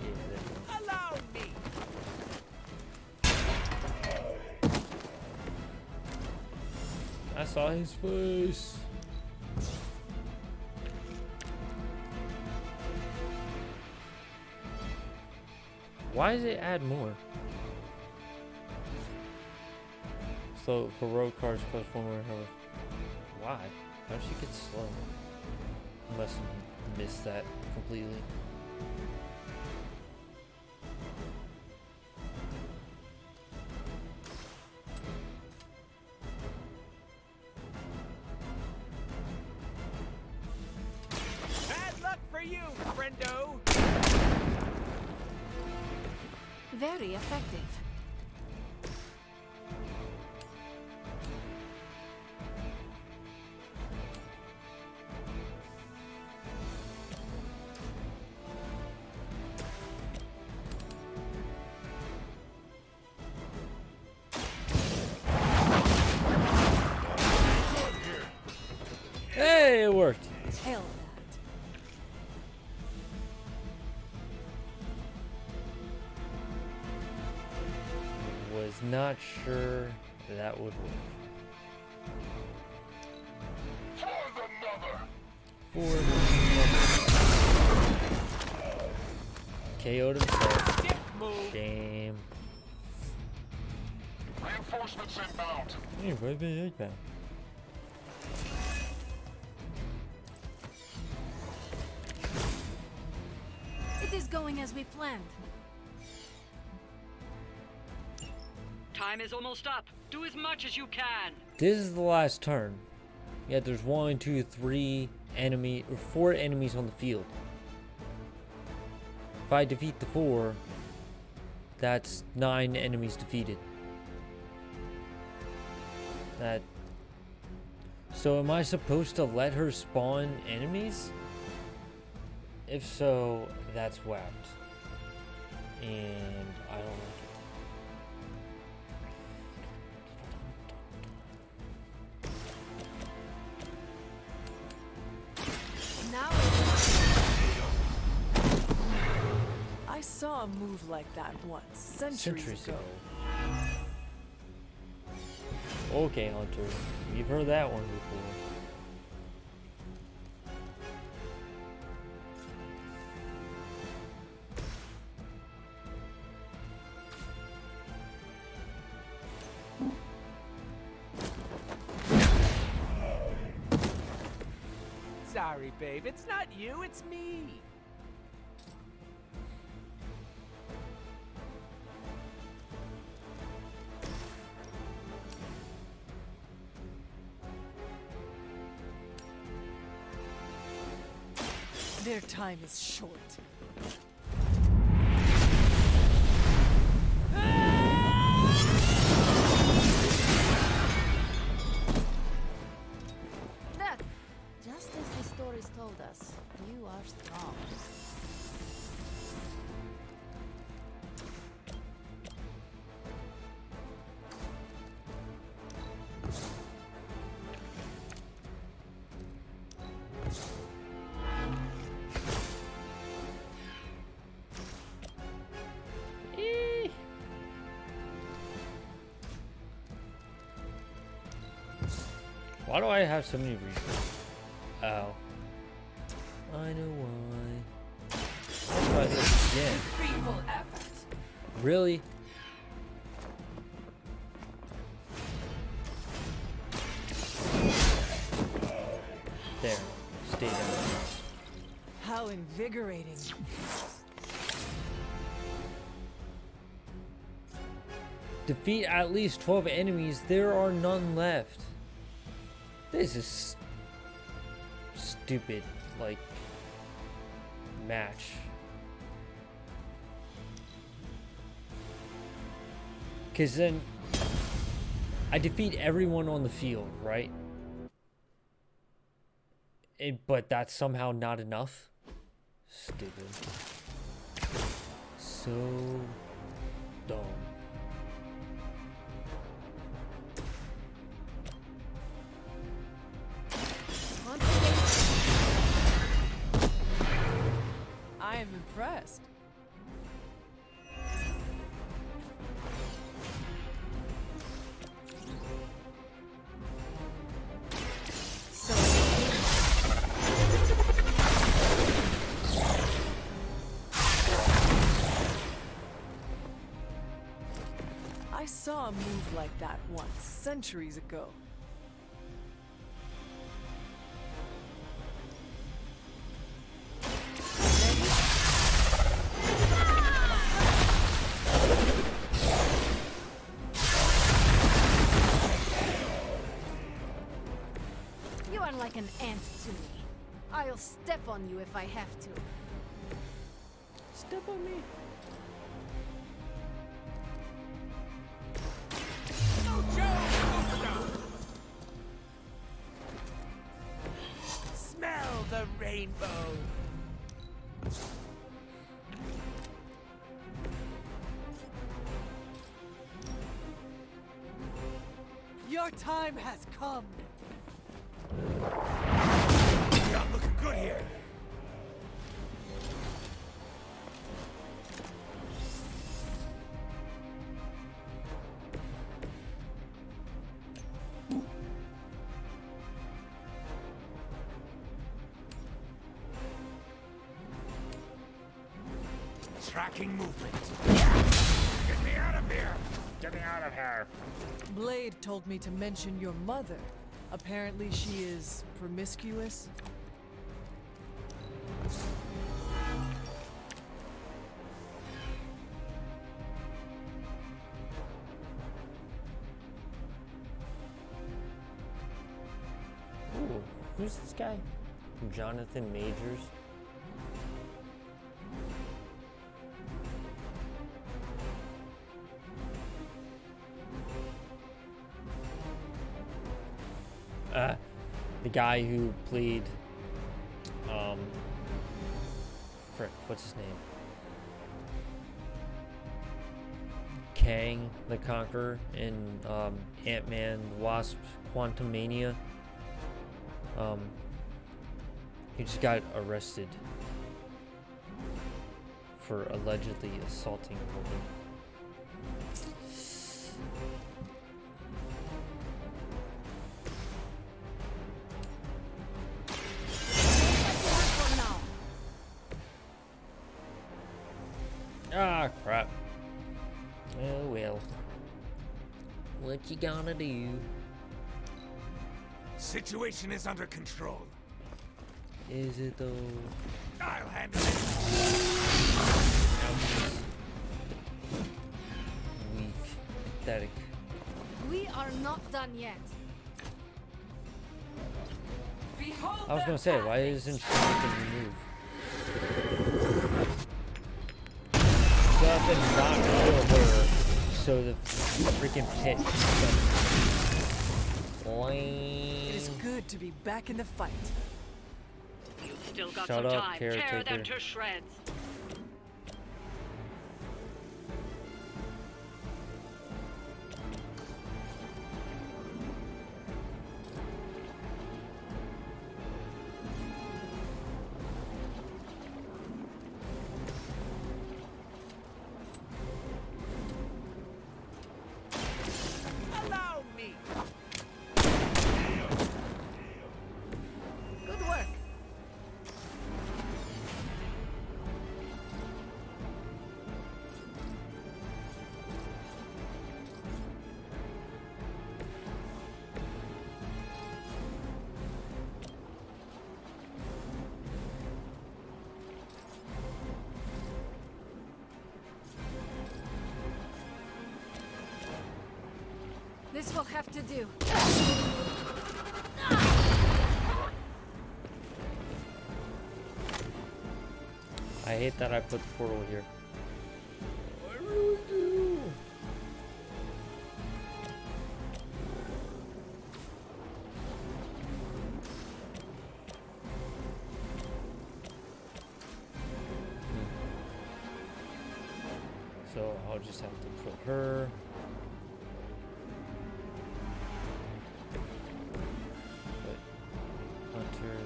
Yeah, there we go. Allow me. I saw his face. Why does it add more? So heroic cards plus 1 more heroic. Why? How does she get slow? I must have missed that completely. Bad luck for you, friendo. Very effective. Hey, it worked. Hell Was not sure that would work. For the KO'd himself. Shame. Reinforcements inbound. Hey, right back now. It is going as we planned. Time is almost up. Do as much as you can. This is the last turn. Yeah, there's 1, 2, 3 enemy or 4 enemies on the field. If I defeat the 4, that's 9 enemies defeated. That. So am I supposed to let her spawn enemies? If so, that's whacked. And I don't like it. saw a move like that once, centuries ago. Okay, Hunter. You've heard that one before. Sorry, babe. It's not you, it's me. Their time is short. That, just as the stories told us, you are strong. Why do I have so many resources? Oh. I know why. Let's try this again. Really? There. Stay down. How invigorating. Defeat at least 12 enemies. There are none left. This is stupid, like, match. Because then I defeat everyone on the field, right? But that's somehow not enough. Stupid. So dumb. I am impressed. I saw a move like that once, centuries ago. You are like an ant to me. I'll step on you if I have to. Step on me. Smell the rainbow. Your time has come. Not looking good here. Tracking movement. Get me out of here! Get me out of here! Blade told me to mention your mother. Apparently she is promiscuous. Ooh, who's this guy? Jonathan Majors. The guy who played, frick, what's his name? Kang the Conqueror in Ant-Man the Wasp Quantumania. He just got arrested for allegedly assaulting a woman. Ah, crap. Oh well. What you gonna do? Situation is under control. Is it though? I'll handle it. Weak. Pathetic. We are not done yet. I was gonna say, why isn't she making me move? So I've been not kill her, so the freaking pit It is good to be back in the fight. You've still got Shut some up, time. Tear caretaker. them to shreds. Allow me. Good work. This will have to do. I hate that I put the portal here. I really do. So I'll just have to put her. Put Hunter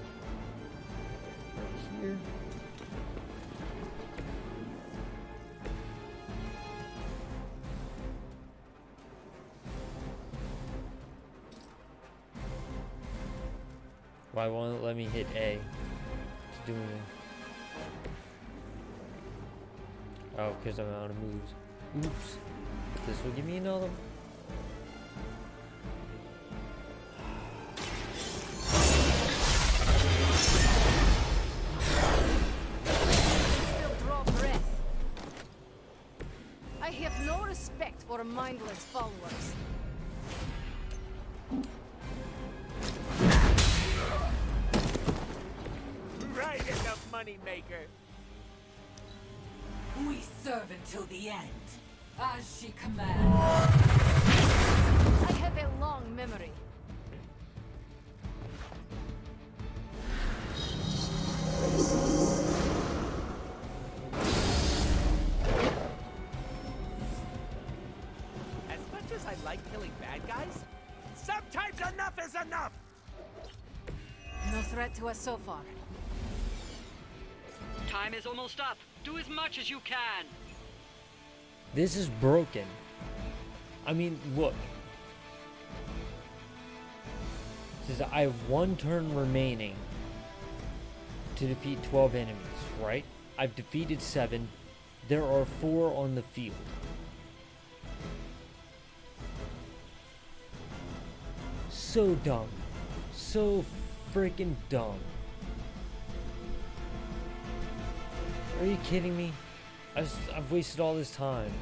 right here. Why won't it let me hit A? It's doing it. Oh, because I'm out of moves. Oops. This will give me another. Still draw breath. I have no respect for mindless followers. Right in the moneymaker. We serve until the end, as she commands. I have a long memory. As much as I like killing bad guys, sometimes enough is enough. No threat to us so far. Time is almost up. Do as much as you can. This is broken. I mean, look. Says I have 1 turn remaining to defeat 12 enemies, right? I've defeated 7. There are 4 on the field. So dumb. So freaking dumb. Are you kidding me? I've wasted all this time.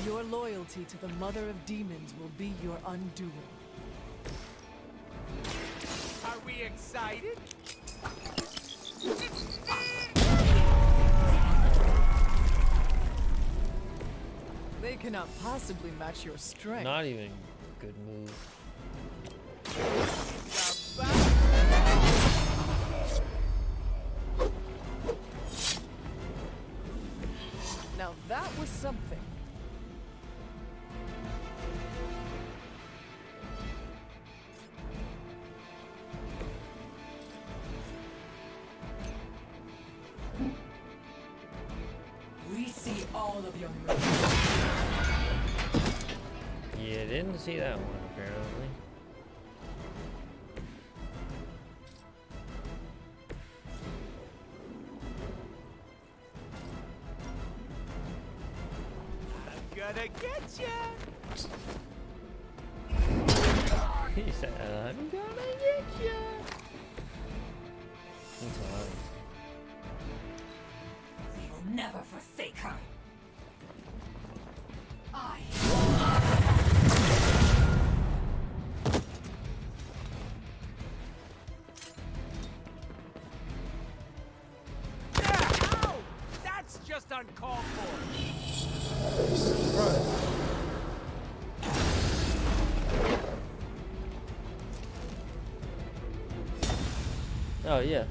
Your loyalty to the Mother of Demons will be your undoing. Are we excited? They cannot possibly match your strength. Not even a good move. Now that was something. We see all of your moves. Yeah, didn't see that one apparently. Gonna get ya! He said, I'm gonna get ya! That's funny. We will never forsake her. I. Ow! That's just uncalled for! Oh yeah.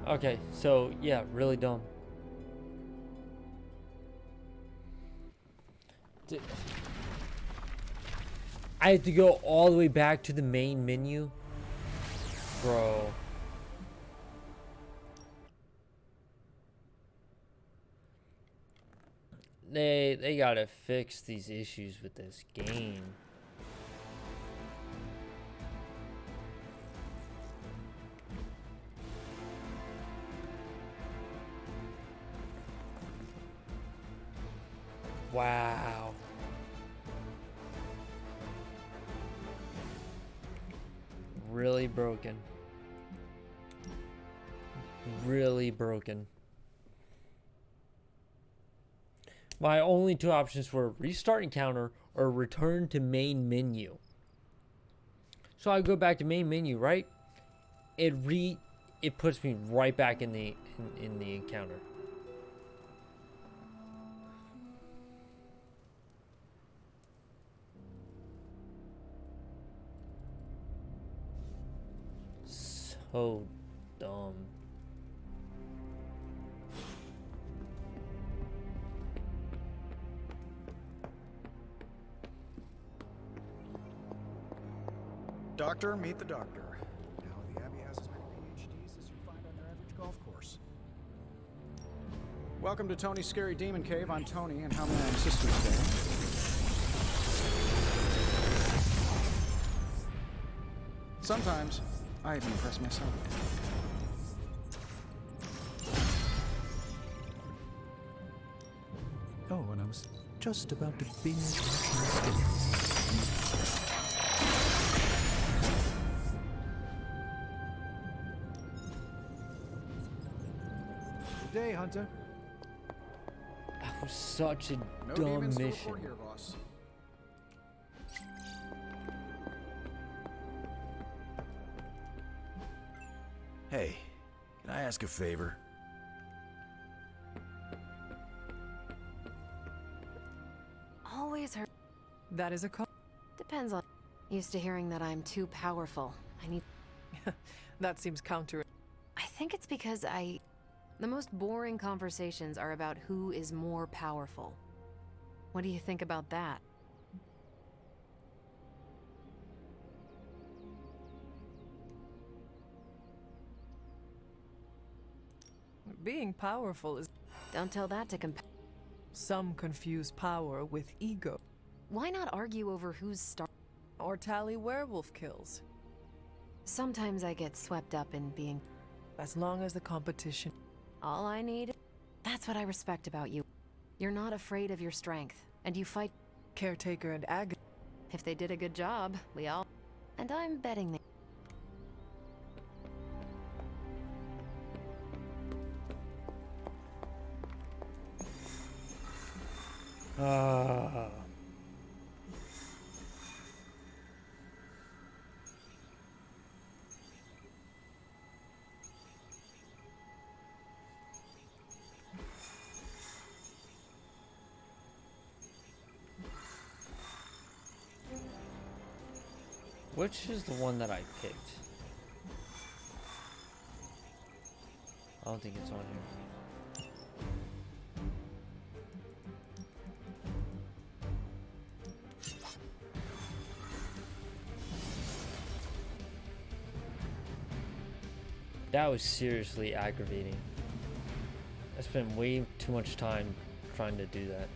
Okay, so yeah, really dumb. I have to go all the way back to the main menu? Bro. They gotta fix these issues with this game. Wow. Really broken. Really broken. My only two options were restart encounter or return to main menu. So I go back to main menu, right? It puts me right back in the encounter. So dumb. Doctor, meet the doctor. Now, the Abbey has as many PhDs as you find on your average golf course. Welcome to Tony's Scary Demon Cave. I'm Tony, and how may I assist you today? Sometimes, I even impress myself. Oh, and I was just about to binge watch my Good day, Hunter. That was such a No dumb demons to mission. report here, boss. Hey, can I ask a favor? Always heard. That is a call. Depends on. Used to hearing that I'm too powerful. I need. That seems counter. I think it's because the most boring conversations are about who is more powerful. What do you think about that? Being powerful is. Don't tell that to Some confuse power with ego. Why not argue over who's star? Or tally werewolf kills. Sometimes I get swept up in being. As long as the competition. All I need. That's what I respect about you. You're not afraid of your strength, and you fight. Caretaker and Ag. If they did a good job, we all. And I'm betting they. Ah. Which is the one that I picked? I don't think it's on here. That was seriously aggravating. I spent way too much time trying to do that.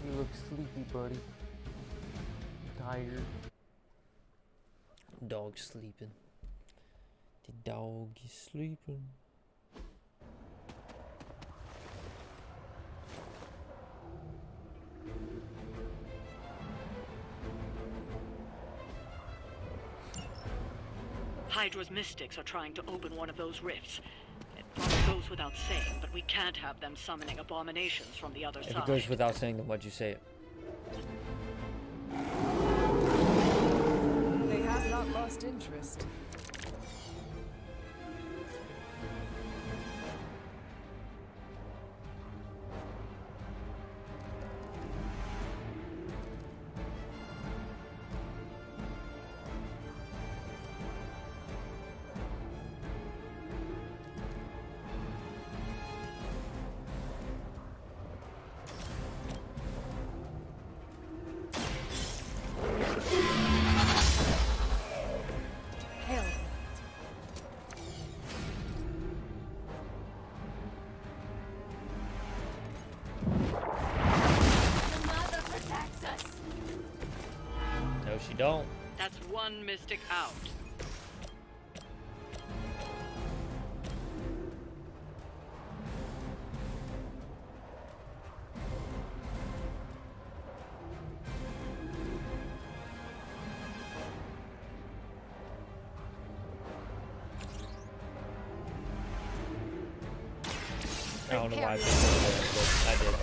You look sleepy, buddy. Tired. Dog's sleeping. The dog is sleeping. Hydra's mystics are trying to open one of those rifts. It probably goes without saying, but we can't have them summoning abominations from the other side. If it goes without saying, then why'd you say it? They have not lost interest. She don't. That's one mystic out. I don't know why I picked that, but I did.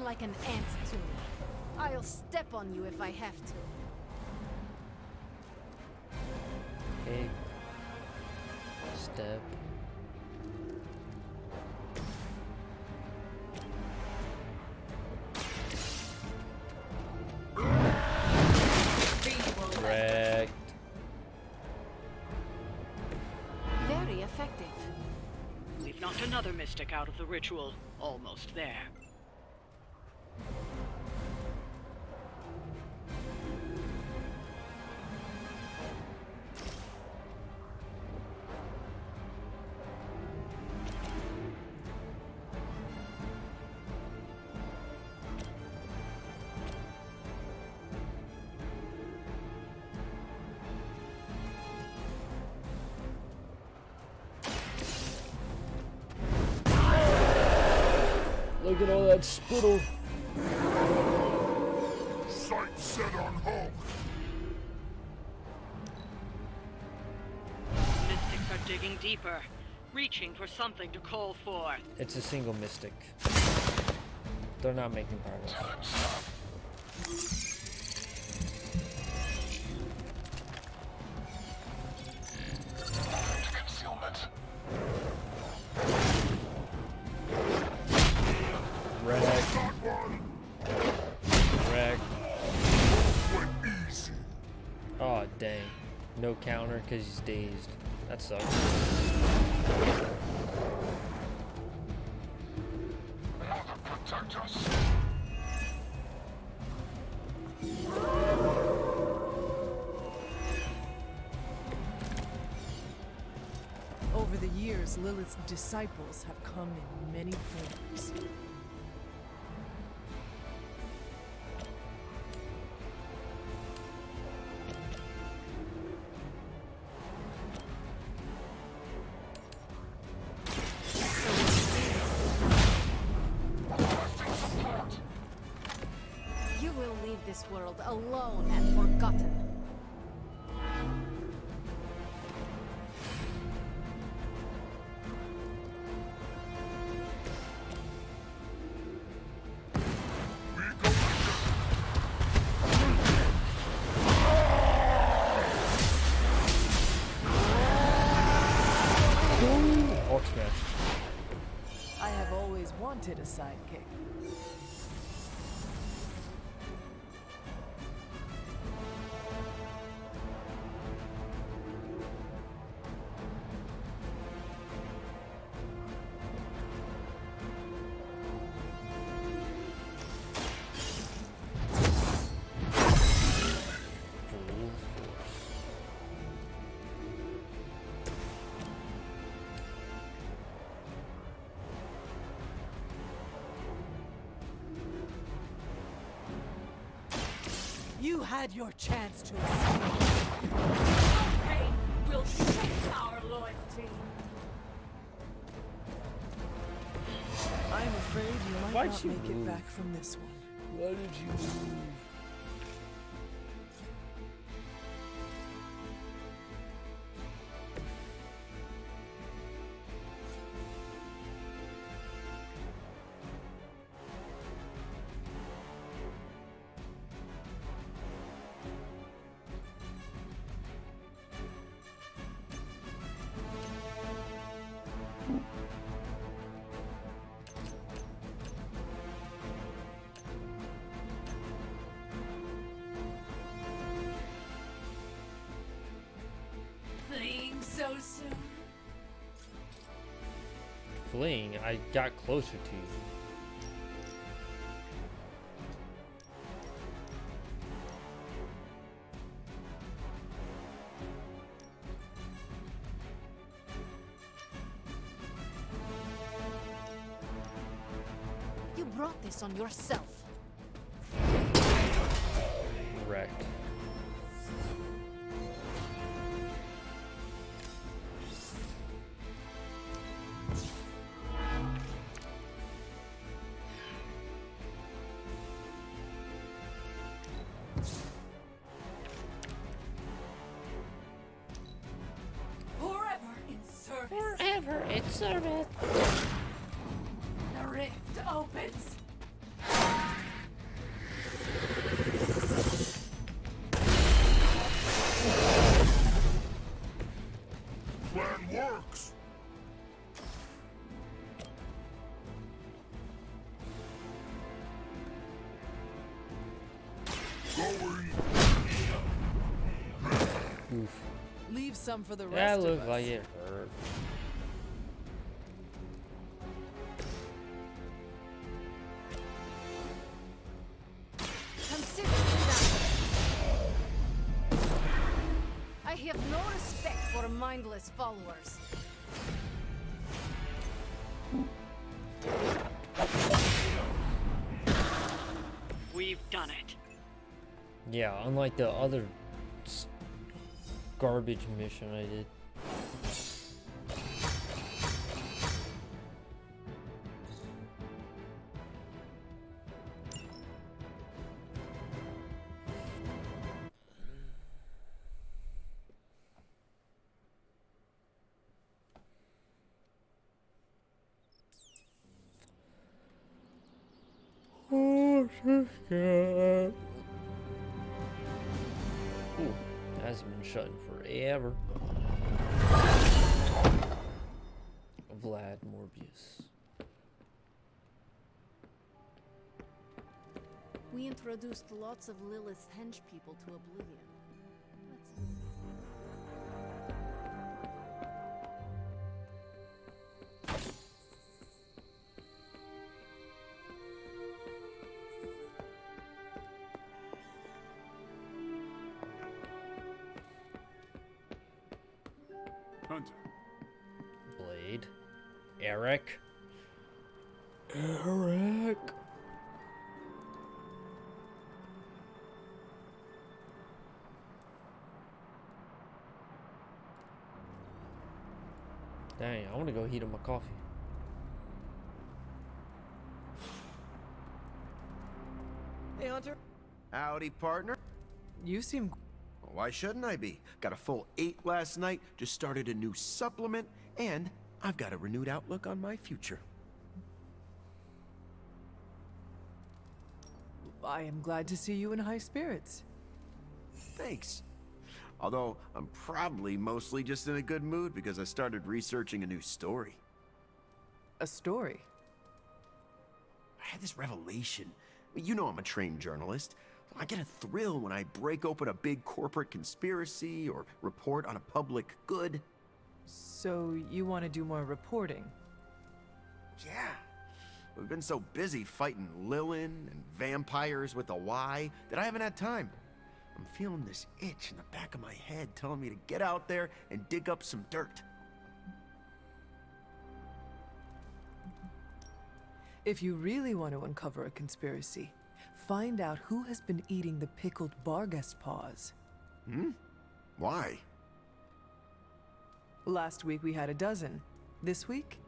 Like an ant to me. I'll step on you if I have to. Okay. Step. Correct. Very effective. We've knocked another mystic out of the ritual. Almost there. Look at all that spittle. Sight set on home. Mystics are digging deeper, reaching for something to call for. It's a single mystic. They're not making progress. Concealment. Wreck. Oh dang. No counter because he's dazed. That sucks. Protect us. Over the years, Lilith's disciples have come in many forms. You will leave this world alone and forgotten. wanted a sidekick. You had your chance to escape. Pain will shake our loyalty. I'm afraid you might Why'd not you make it move? back from this one. Why did you move? Fleeing so soon. Fleeing, I got closer to you. You brought this on yourself. Wrecked. Forever in service. Forever in service. The rift opens. Plan works. Going. Oof. Leave some for the That rest of looked us. like it hurt. Consider that. I have no respect for mindless followers. We've done it. Yeah, unlike the other garbage mission I did. Oh, so scared. Ooh, that's been shutting forever. Vlad Morbius. We introduced lots of Lilith's hench people to oblivion. Hunter. Blade. Eric. Eric. Dang, I want to go heat up my coffee. Hey, Hunter. Howdy, partner. You seem... Why shouldn't I be? Got a full 8 last night, just started a new supplement, and I've got a renewed outlook on my future. I am glad to see you in high spirits. Thanks. Although, I'm probably mostly just in a good mood because I started researching a new story. A story? had this revelation. You know I'm a trained journalist. I get a thrill when I break open a big corporate conspiracy or report on a public good. So you want to do more reporting? Yeah. We've been so busy fighting Lilin and vampires with a Y that I haven't had time. I'm feeling this itch in the back of my head telling me to get out there and dig up some dirt. If you really want to uncover a conspiracy, find out who has been eating the pickled Barghest paws. Why? Last week we had a dozen. This week,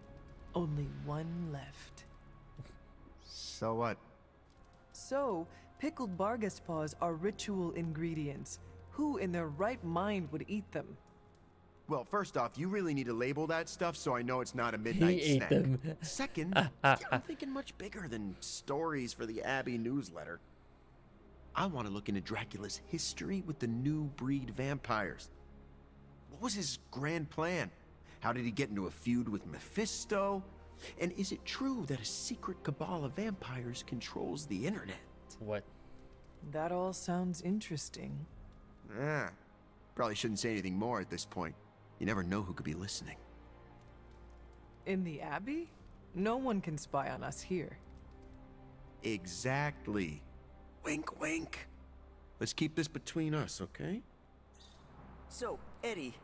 only one left. So what? So, pickled Barghest paws are ritual ingredients. Who in their right mind would eat them? Well, first off, you really need to label that stuff so I know it's not a midnight He ate snack. them. Second, I'm thinking much bigger than stories for the Abbey newsletter. I want to look into Dracula's history with the new breed vampires. What was his grand plan? How did he get into a feud with Mephisto? And is it true that a secret cabal of vampires controls the internet? What? That all sounds interesting. Probably shouldn't say anything more at this point. You never know who could be listening. In the Abbey? No one can spy on us here. Exactly. Wink, wink. Let's keep this between us, okay? So, Eddie,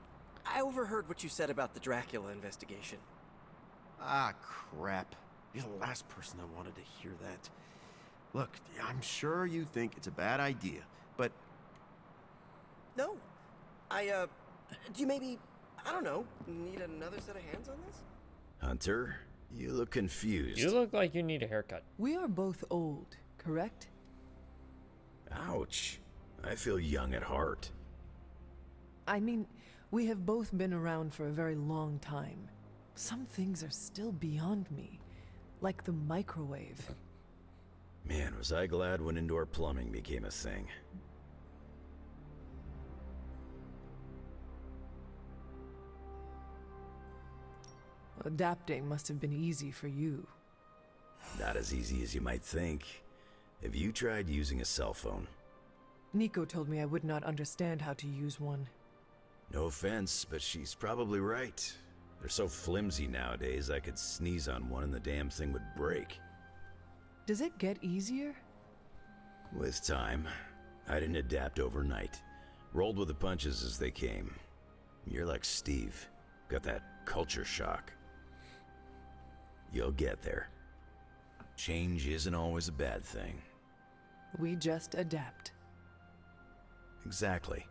I overheard what you said about the Dracula investigation. Ah, crap. You're the last person I wanted to hear that. Look, I'm sure you think it's a bad idea, but... No. Do you maybe, I don't know, need another set of hands on this? Hunter, you look confused. You look like you need a haircut. We are both old, correct? Ouch. I feel young at heart. I mean, we have both been around for a very long time. Some things are still beyond me, like the microwave. Man, was I glad when indoor plumbing became a thing. Adapting must have been easy for you. Not as easy as you might think. Have you tried using a cell phone? Nico told me I would not understand how to use one. No offense, but she's probably right. They're so flimsy nowadays, I could sneeze on one and the damn thing would break. Does it get easier? With time. I didn't adapt overnight. Rolled with the punches as they came. You're like Steve. Got that culture shock. You'll get there. Change isn't always a bad thing. We just adapt. Exactly.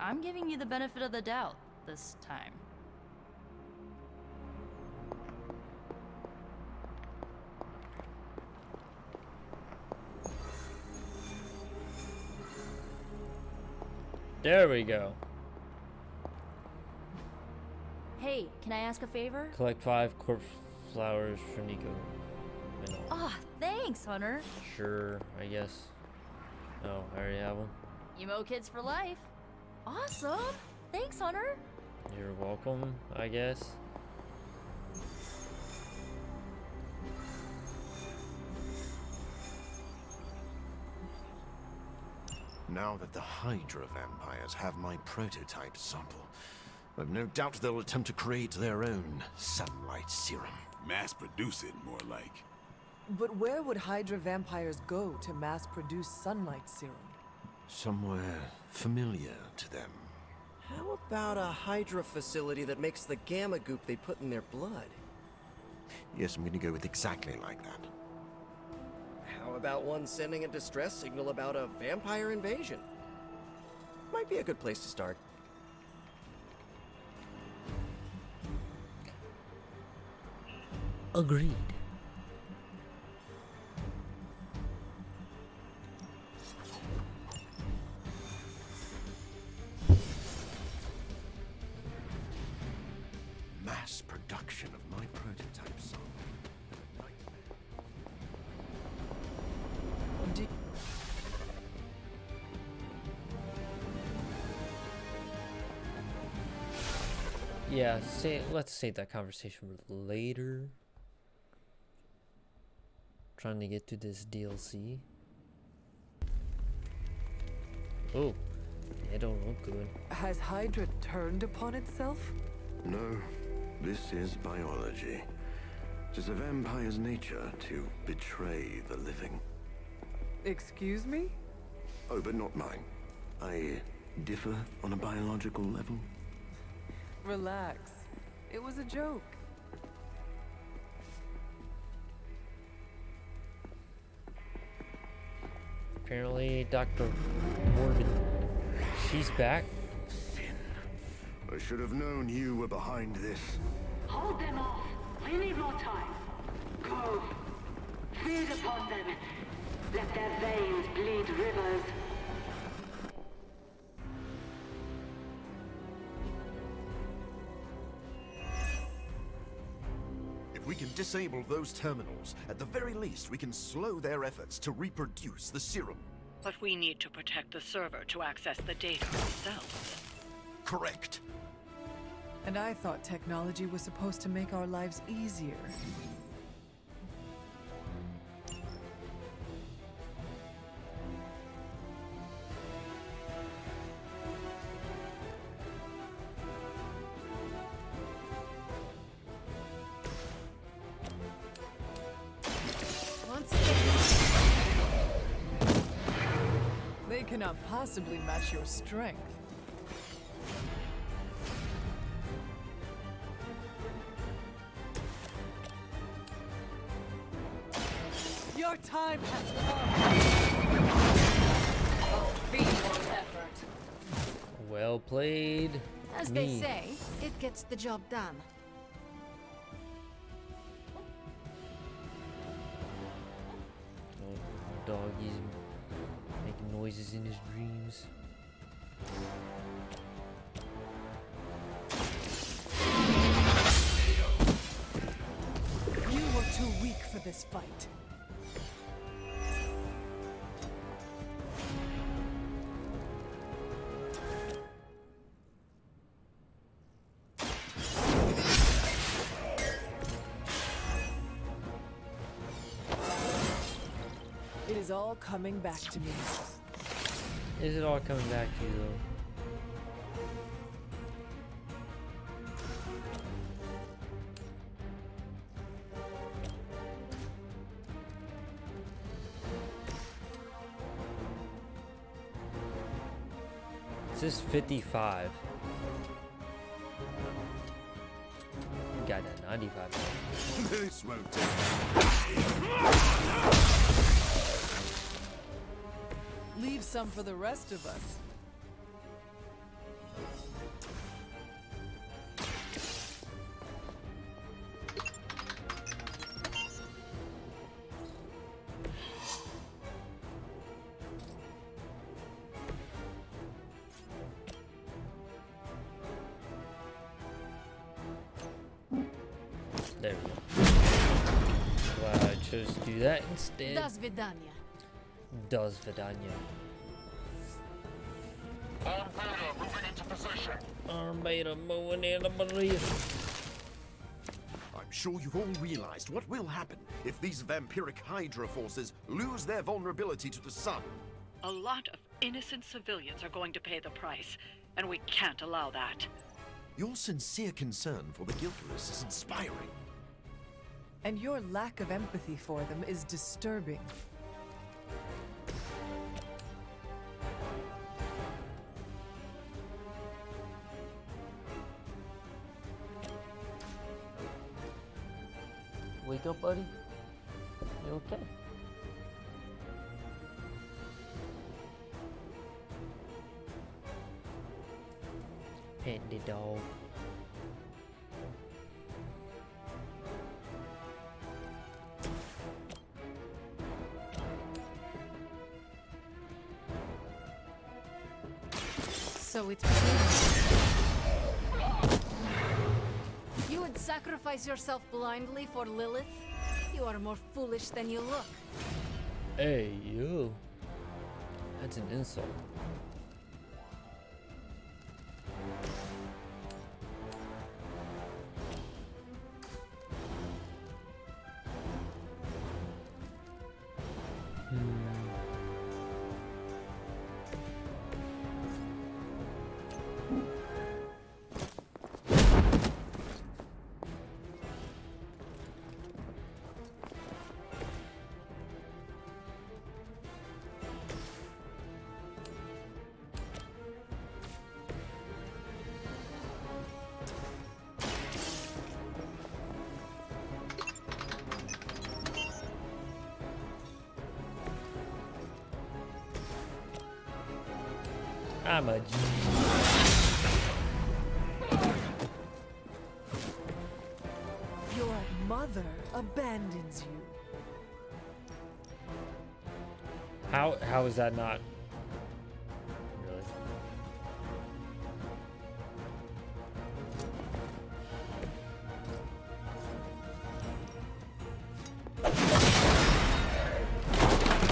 I'm giving you the benefit of the doubt this time. There we go. Hey, can I ask a favor? Collect 5 corpse flowers for Nico. Ah, thanks, Hunter. Sure, I guess. Oh, I already have one. Emo kids for life. Awesome. Thanks, Hunter. You're welcome, I guess. Now that the Hydra vampires have my prototype sample, I've no doubt they'll attempt to create their own sunlight serum. Mass produce it, more like. But where would Hydra vampires go to mass produce sunlight serum? Somewhere familiar to them. How about a Hydra facility that makes the gamma goop they put in their blood? Yes, I'm going to go with exactly like that. How about one sending a distress signal about a vampire invasion? Might be a good place to start. Agreed. Mass production of my prototype sample. Yeah, let's save that conversation for later. Trying to get to this DLC. Oh, it don't look good. Has Hydra turned upon itself? No, this is biology. It is a vampire's nature to betray the living. Excuse me? Oh, but not mine. I differ on a biological level. Relax. It was a joke. Apparently, Dr. Morbin, she's back. I should have known you were behind this. Hold them off. We need more time. Go. Feed upon them. Let their veins bleed rivers. If we can disable those terminals, at the very least we can slow their efforts to reproduce the serum. But we need to protect the server to access the data ourselves. Correct. And I thought technology was supposed to make our lives easier. Once again. They cannot possibly match your strength. Your time has come. A feeble effort. Well played. As they say, it gets the job done. Oh, doggy's making noises in his dreams. You were too weak for this fight. It is all coming back to me. Is it all coming back to you though? This is 55. Got that 95. This won't take. Leave some for the rest of us. There we go. Well, I chose to do that instead. Das Vidania. Does Vidania. Arm beta moving into position. Arm beta moving into position. I'm sure you've all realized what will happen if these vampiric Hydra forces lose their vulnerability to the sun. A lot of innocent civilians are going to pay the price, and we can't allow that. Your sincere concern for the guiltless is inspiring. And your lack of empathy for them is disturbing. Wake up, buddy. You okay? Pet the dog. So it's you would sacrifice yourself blindly for Lilith? You are more foolish than you look. Hey, you. That's an insult. I'm a genius. Your mother abandons you. How is that not? Really?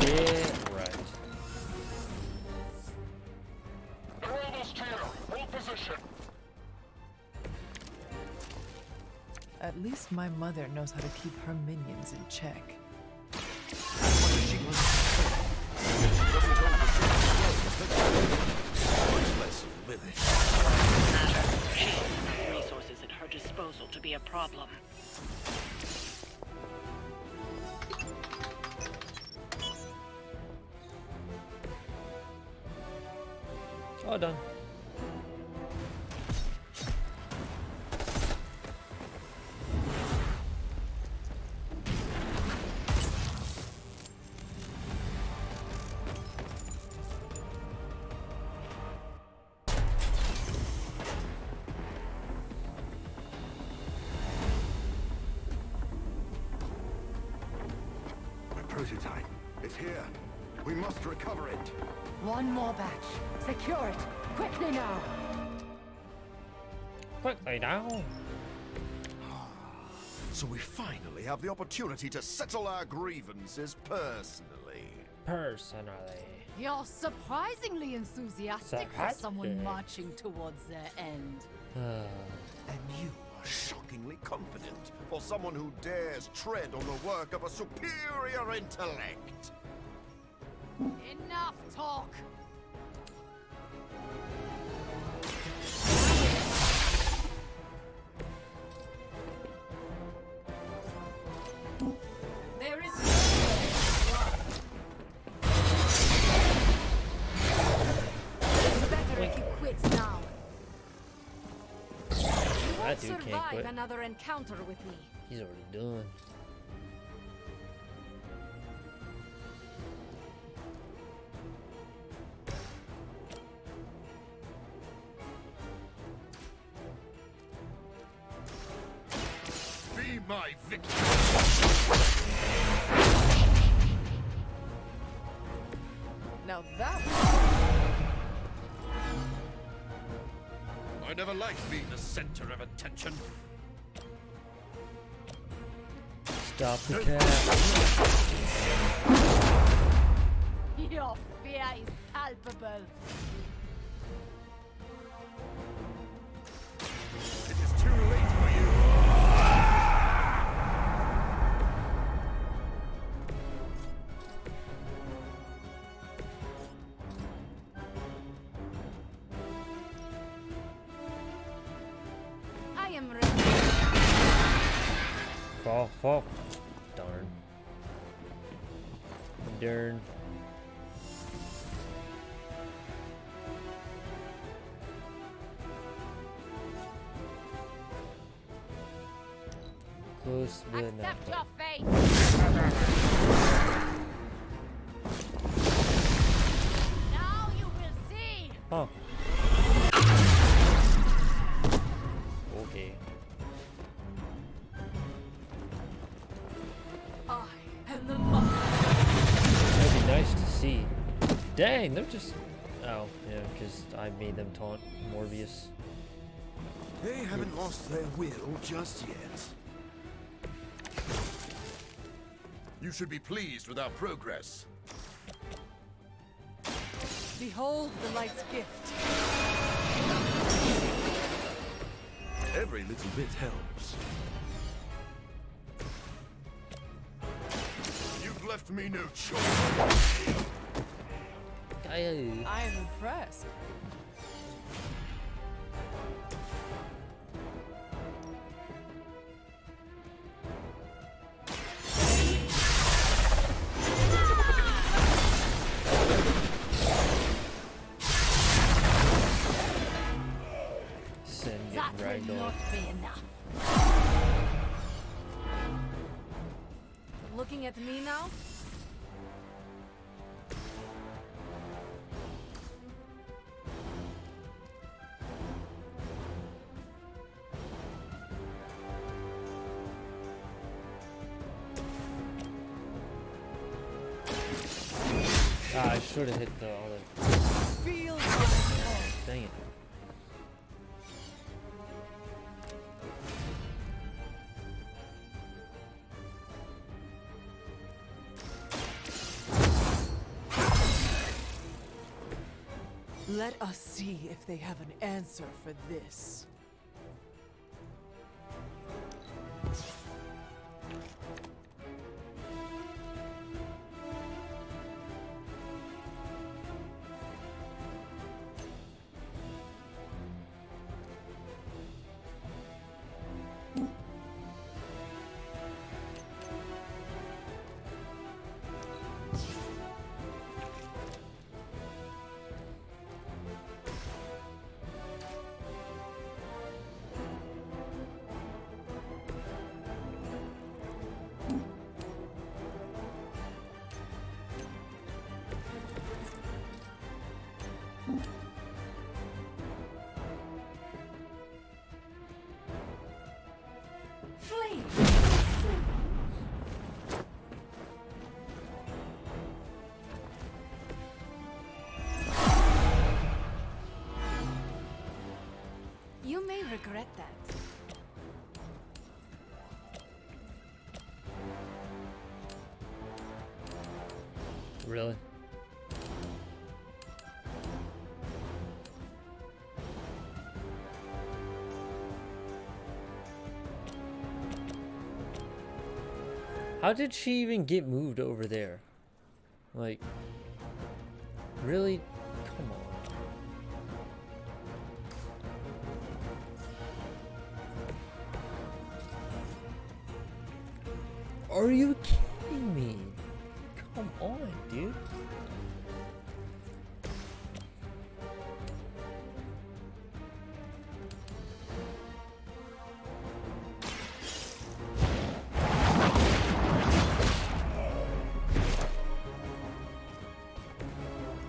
Yeah, right. They're almost here. Hold position. At least my mother knows how to keep her minions in check. She has enough resources at her disposal to be a problem. All done. My prototype. It's here. We must recover it. One more batch. Secure it. Quickly now. Quickly now. So we finally have the opportunity to settle our grievances personally. Personally. You're surprisingly enthusiastic for someone Sarcastic. marching towards their end. And you are shockingly confident for someone who dares tread on the work of a superior intellect. Enough talk. There is It's better if you quit now. You That won't dude can't survive quit. another encounter with me. He's already done. Be my victim. Now that I never liked being the center of attention. Stop the cat. Your fear is palpable. It is too late for you. I am ready. Fall, fall. Darn. Darn. Close but not Accept far. your fate. Now you will see. Huh. Okay. I am the mother. That'd be nice to see. Dang, they're just... Oh, yeah, because I made them taunt Morbius. They haven't lost their will just yet. You should be pleased with our progress. behold the light's gift. Every little bit helps. You've left me no choice. I am impressed. Send That it right will on. not be enough. Looking at me now? Ah, I should have hit the other. Feel Dang it. Let us see if they have an answer for this. Flee! You may regret that. Really? How did she even get moved over there? Like, really? Come on. Are you kidding me? Come on, dude.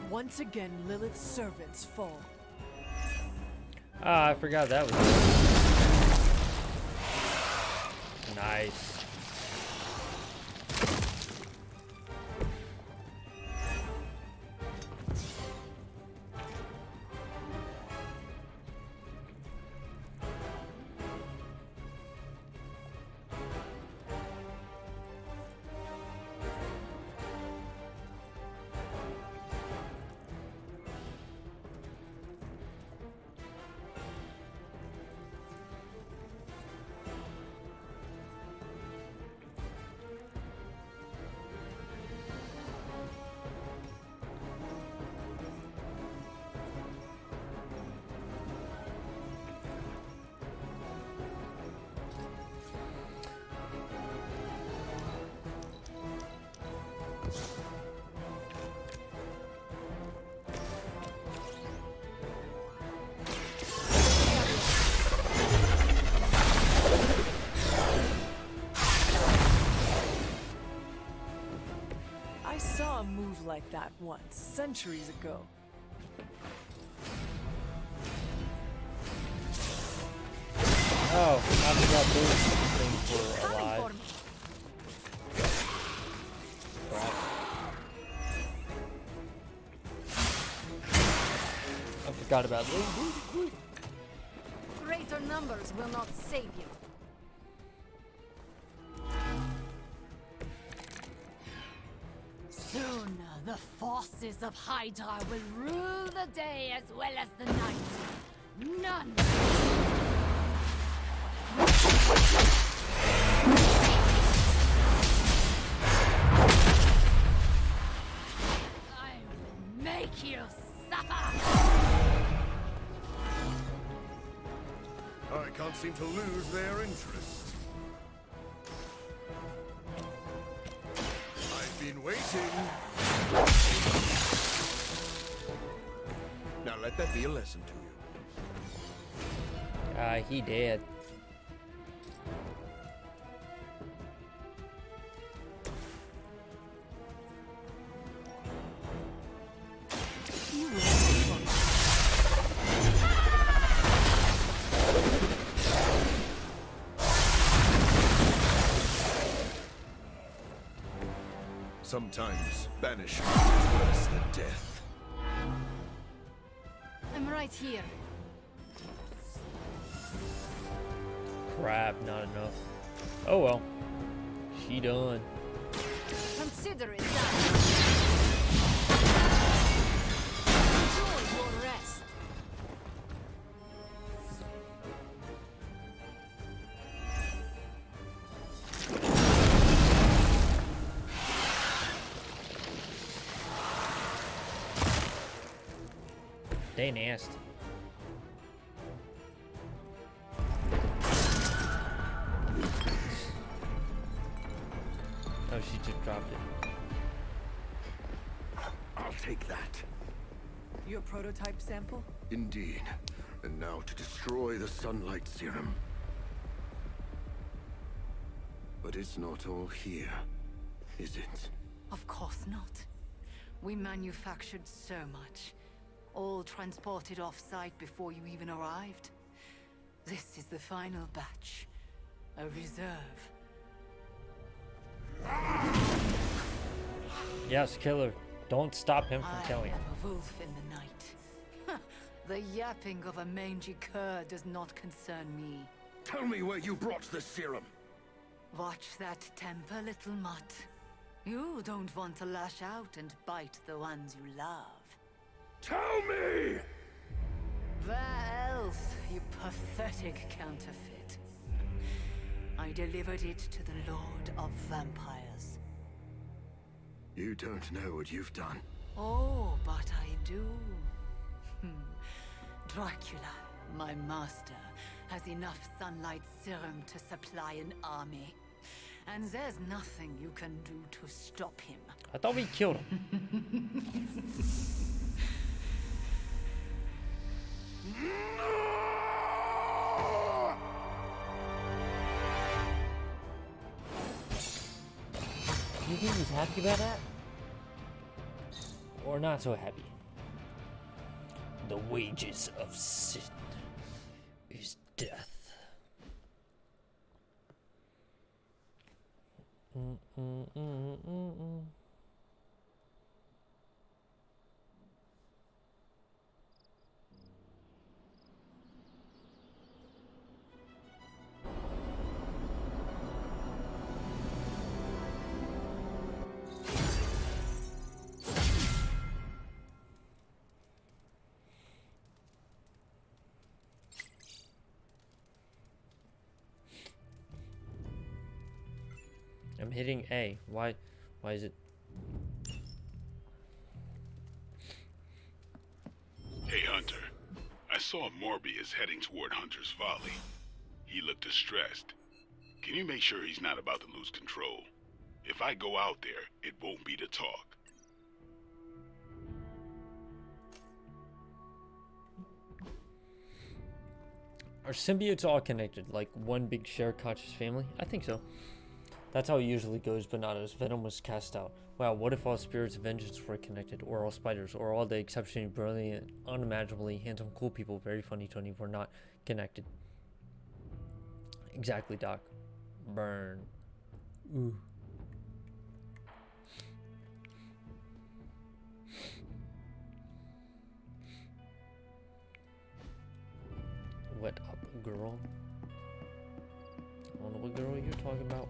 Once again, Lilith's servants fall. Ah, I forgot that was nice. I saw a move like that once, centuries ago. Oh, I forgot those things were alive. I forgot about those. Greater numbers will not save you. Soon, the forces of Hydra will rule the day as well as the night. None. I will make you suffer. I can't seem to lose their interest. I've been waiting. Now let that be a lesson to you. He did. Sometimes banishment is worse than death. I'm right here. Crap, not enough. Oh well. She done. Consider it done. Enjoy your rest. They nasty. Oh, she just dropped it. I'll take that. Your prototype sample? Indeed. And now to destroy the sunlight serum. But it's not all here, is it? Of course not. We manufactured so much. All transported off-site before you even arrived. This is the final batch. A reserve. Yes, kill her. Don't stop him from killing her. I am a wolf in the night. The yapping of a mangy cur does not concern me. Tell me where you brought the serum. Watch that temper, little mutt. You don't want to lash out and bite the ones you love. Tell me! Where else, you pathetic counterfeit? I delivered it to the Lord of Vampires. You don't know what you've done. Oh, but I do. Dracula, my master, has enough sunlight serum to supply an army. And there's nothing you can do to stop him. I thought we killed him. Do you think he's happy about that? Or not so happy? The wages of sin is death. I'm hitting A. Why is it? Hey, Hunter. I saw Morbius heading toward Hunter's Folly. He looked distressed. Can you make sure he's not about to lose control? If I go out there, it won't be to talk. Are symbiotes all connected, like one big shared conscious family? I think so. That's how it usually goes, but not as Venom was cast out. Wow, what if all spirits of vengeance were connected, or all spiders, or all the exceptionally brilliant, unimaginably handsome, cool people, very funny Tony, were not connected? Exactly, Doc. Burn. Ooh. What up, girl? I don't know what girl you're talking about.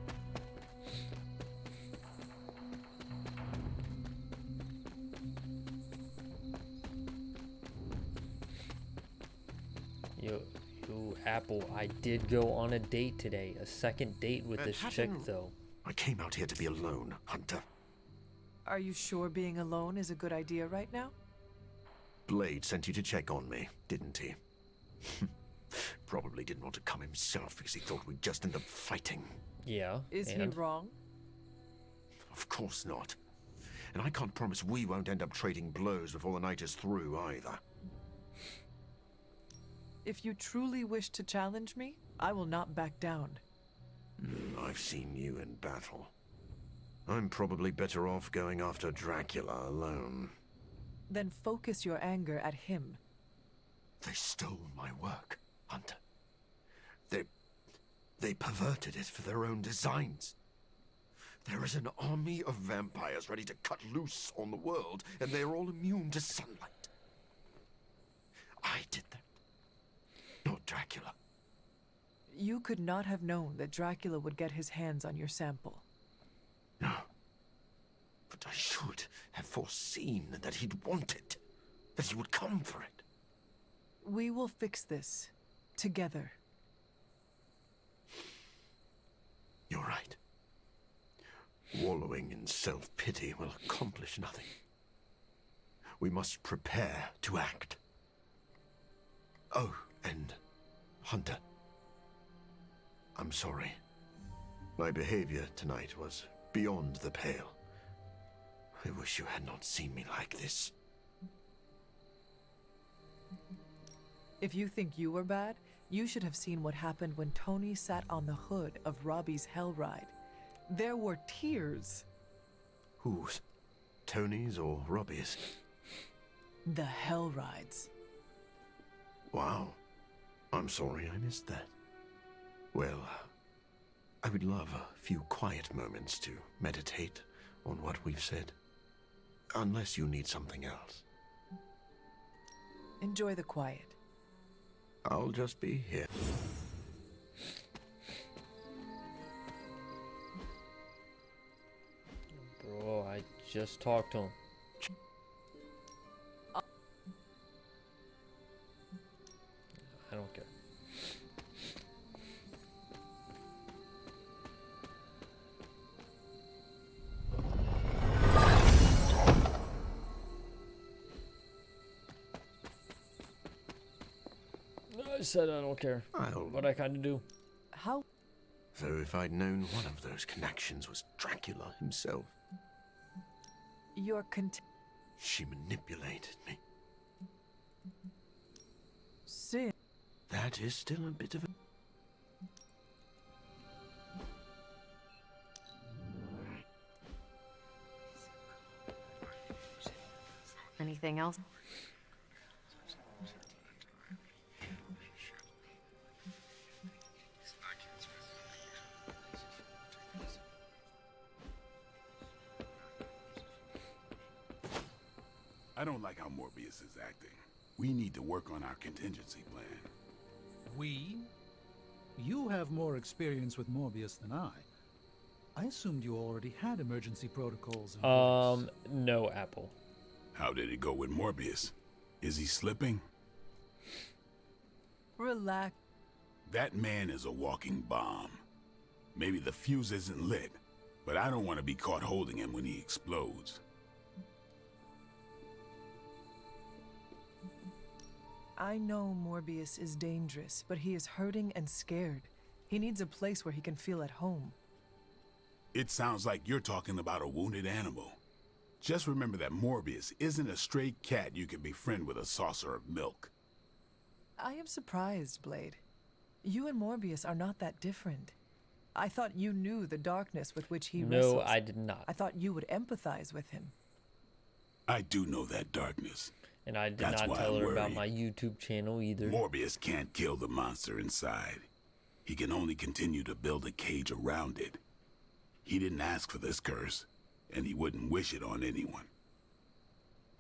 Yo, Apple, I did go on a date today. A second date with this chick, though. I came out here to be alone, Hunter. Are you sure being alone is a good idea right now? Blade sent you to check on me, didn't he? Probably didn't want to come himself because he thought we'd just end up fighting. Yeah. Is he wrong? Of course not. And I can't promise we won't end up trading blows before the night is through either. If you truly wish to challenge me, I will not back down. I've seen you in battle. I'm probably better off going after Dracula alone. Then focus your anger at him. They stole my work, Hunter. They perverted it for their own designs. There is an army of vampires ready to cut loose on the world, and they are all immune to sunlight. I did that. Not Dracula. You could not have known that Dracula would get his hands on your sample. No. But I should have foreseen that he'd want it. That he would come for it. We will fix this. Together. You're right. Wallowing in self-pity will accomplish nothing. We must prepare to act. Oh, and Hunter. I'm sorry. My behavior tonight was beyond the pale. I wish you had not seen me like this. If you think you were bad, you should have seen what happened when Tony sat on the hood of Robbie's Hell Ride. There were tears. Whose? Tony's or Robbie's? The Hell Rides. Wow. I'm sorry I missed that. Well, I would love a few quiet moments to meditate on what we've said. Unless you need something else. Enjoy the quiet. I'll just be here. Bro, I just talked to him. I don't care. I said I don't care, but I kind of do. How? So if I'd known one of those connections was Dracula himself. You're She manipulated me. Sin. That is still a bit of a... Anything else? I don't like how Morbius is acting. We need to work on our contingency plan. We? You have more experience with Morbius than I. I assumed you already had emergency protocols in place. No, Apple. How did it go with Morbius? Is he slipping? Relax. That man is a walking bomb. Maybe the fuse isn't lit, but I don't want to be caught holding him when he explodes. I know Morbius is dangerous, but he is hurting and scared. He needs a place where he can feel at home. It sounds like you're talking about a wounded animal. Just remember that Morbius isn't a stray cat you can befriend with a saucer of milk. I am surprised, Blade. You and Morbius are not that different. I thought you knew the darkness with which he wrestles. No, I did not. I thought you would empathize with him. I do know that darkness. And I did not tell her about my YouTube channel either. Morbius can't kill the monster inside. He can only continue to build a cage around it. He didn't ask for this curse, and he wouldn't wish it on anyone.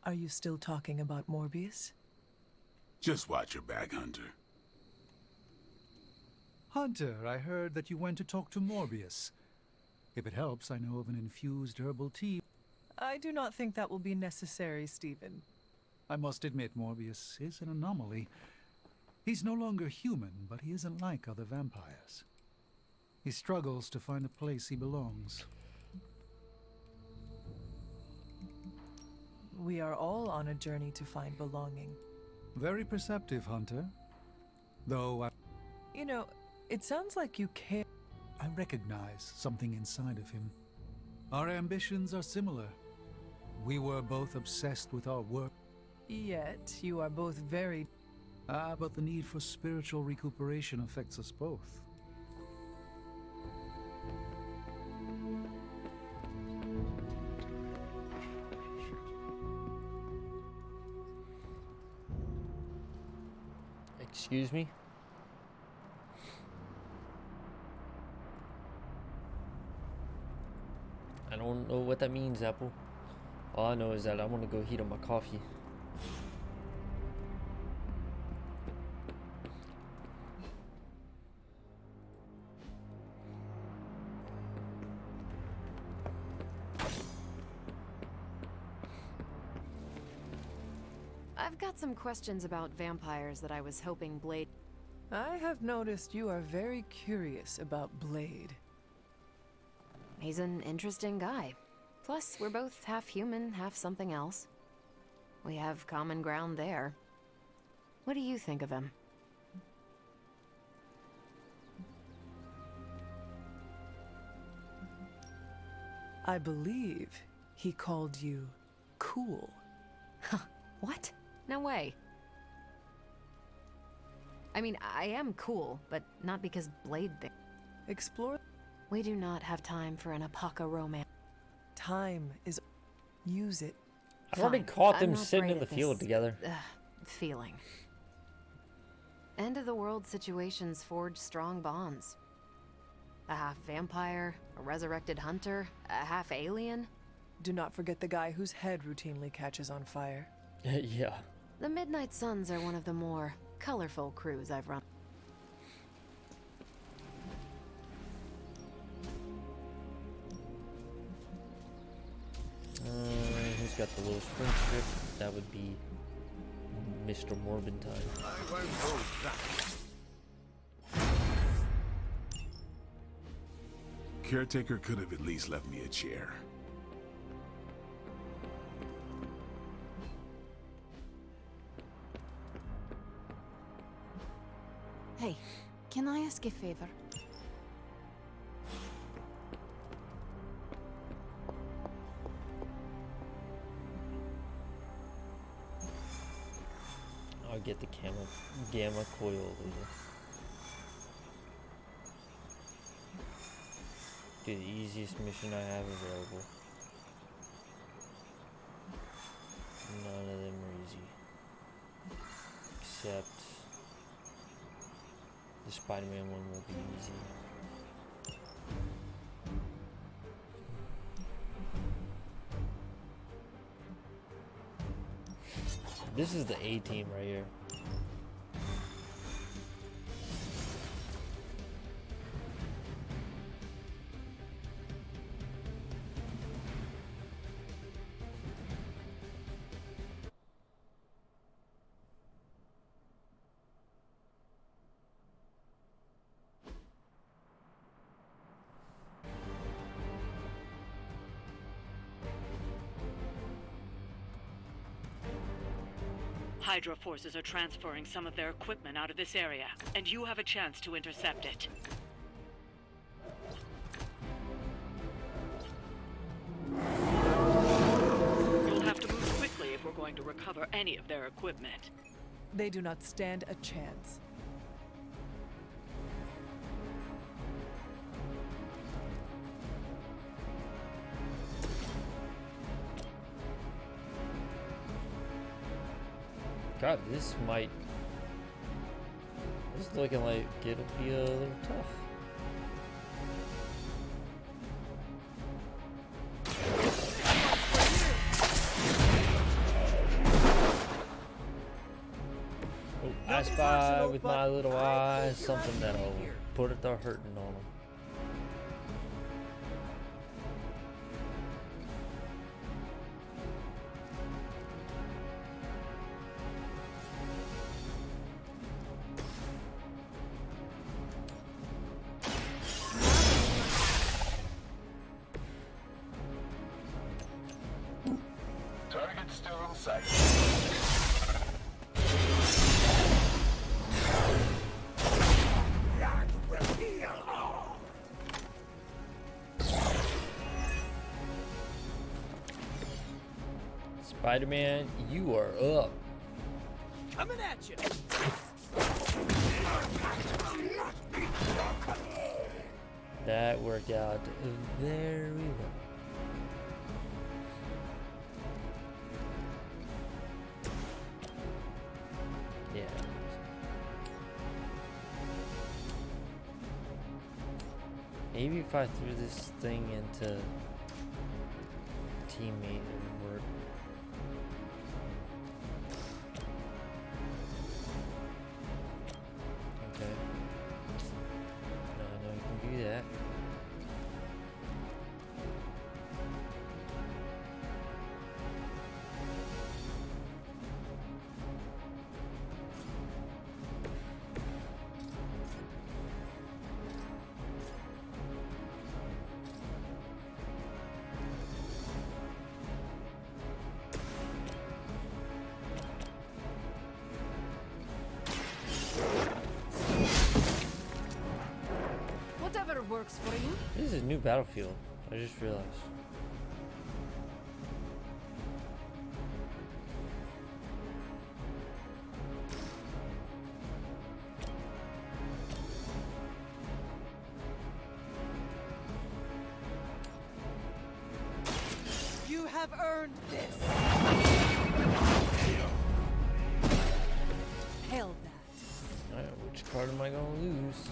Are you still talking about Morbius? Just watch your back, Hunter. Hunter, I heard that you went to talk to Morbius. If it helps, I know of an infused herbal tea. I do not think that will be necessary, Stephen. I must admit Morbius is an anomaly. He's no longer human, but he isn't like other vampires. He struggles to find a place he belongs. We are all on a journey to find belonging. Very perceptive, Hunter. Though I... You know, it sounds like you care. I recognize something inside of him. Our ambitions are similar. We were both obsessed with our work. Yet, you are both very... but the need for spiritual recuperation affects us both. Excuse me? don't know what that means, Apple. All I know is that I want to go heat up my coffee. I've got some questions about vampires that I was hoping Blade... I have noticed you are very curious about Blade. He's an interesting guy. Plus, we're both half human, half something else. We have common ground there. What do you think of him? I believe he called you cool. What? No way. I mean, I am cool, but not because Blade thing. Explore. We do not have time for an Apaka romance. Time is... use it. I've already caught them sitting in the field together. Feeling. End of the world situations forge strong bonds. A half vampire, a resurrected hunter, a half alien. Do not forget the guy whose head routinely catches on fire. Yeah. The Midnight Suns are one of the more colorful crews I've run. Who's got the lowest friendship? That would be Mr. Morbin time. I won't hold that. Caretaker could have at least left me a chair. Hey, can I ask a favor? I'll get the gamma coil later. Do the easiest mission I have available. None of them are easy. Except the Spider-Man one will be easy. This is the A team right here. Hydra forces are transferring some of their equipment out of this area, and you have a chance to intercept it. You'll have to move quickly if we're going to recover any of their equipment. They do not stand a chance. God, this is looking like it'll be a little tough. Oh, I spy with my little eyes something that'll put it to hurting on them. Target still in sight. Spider-Man, you are up. Coming at you. That worked out very well. Yeah. Maybe if I threw this thing into teammate at work. Okay. No, I know you can do that. Whatever works for you. This is a new battlefield. I just realized. You have earned this. Hail that. Alright, which card am I gonna lose?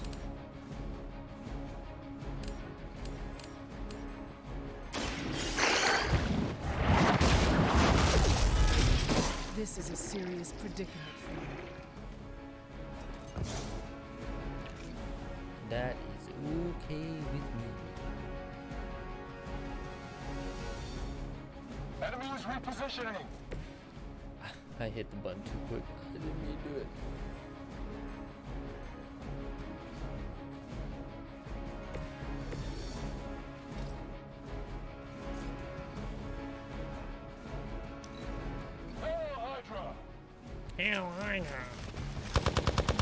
This is a serious predicament for you. That is okay with me. Enemies repositioning. I hit the button too quick. I didn't mean to do it. Hail Hydra.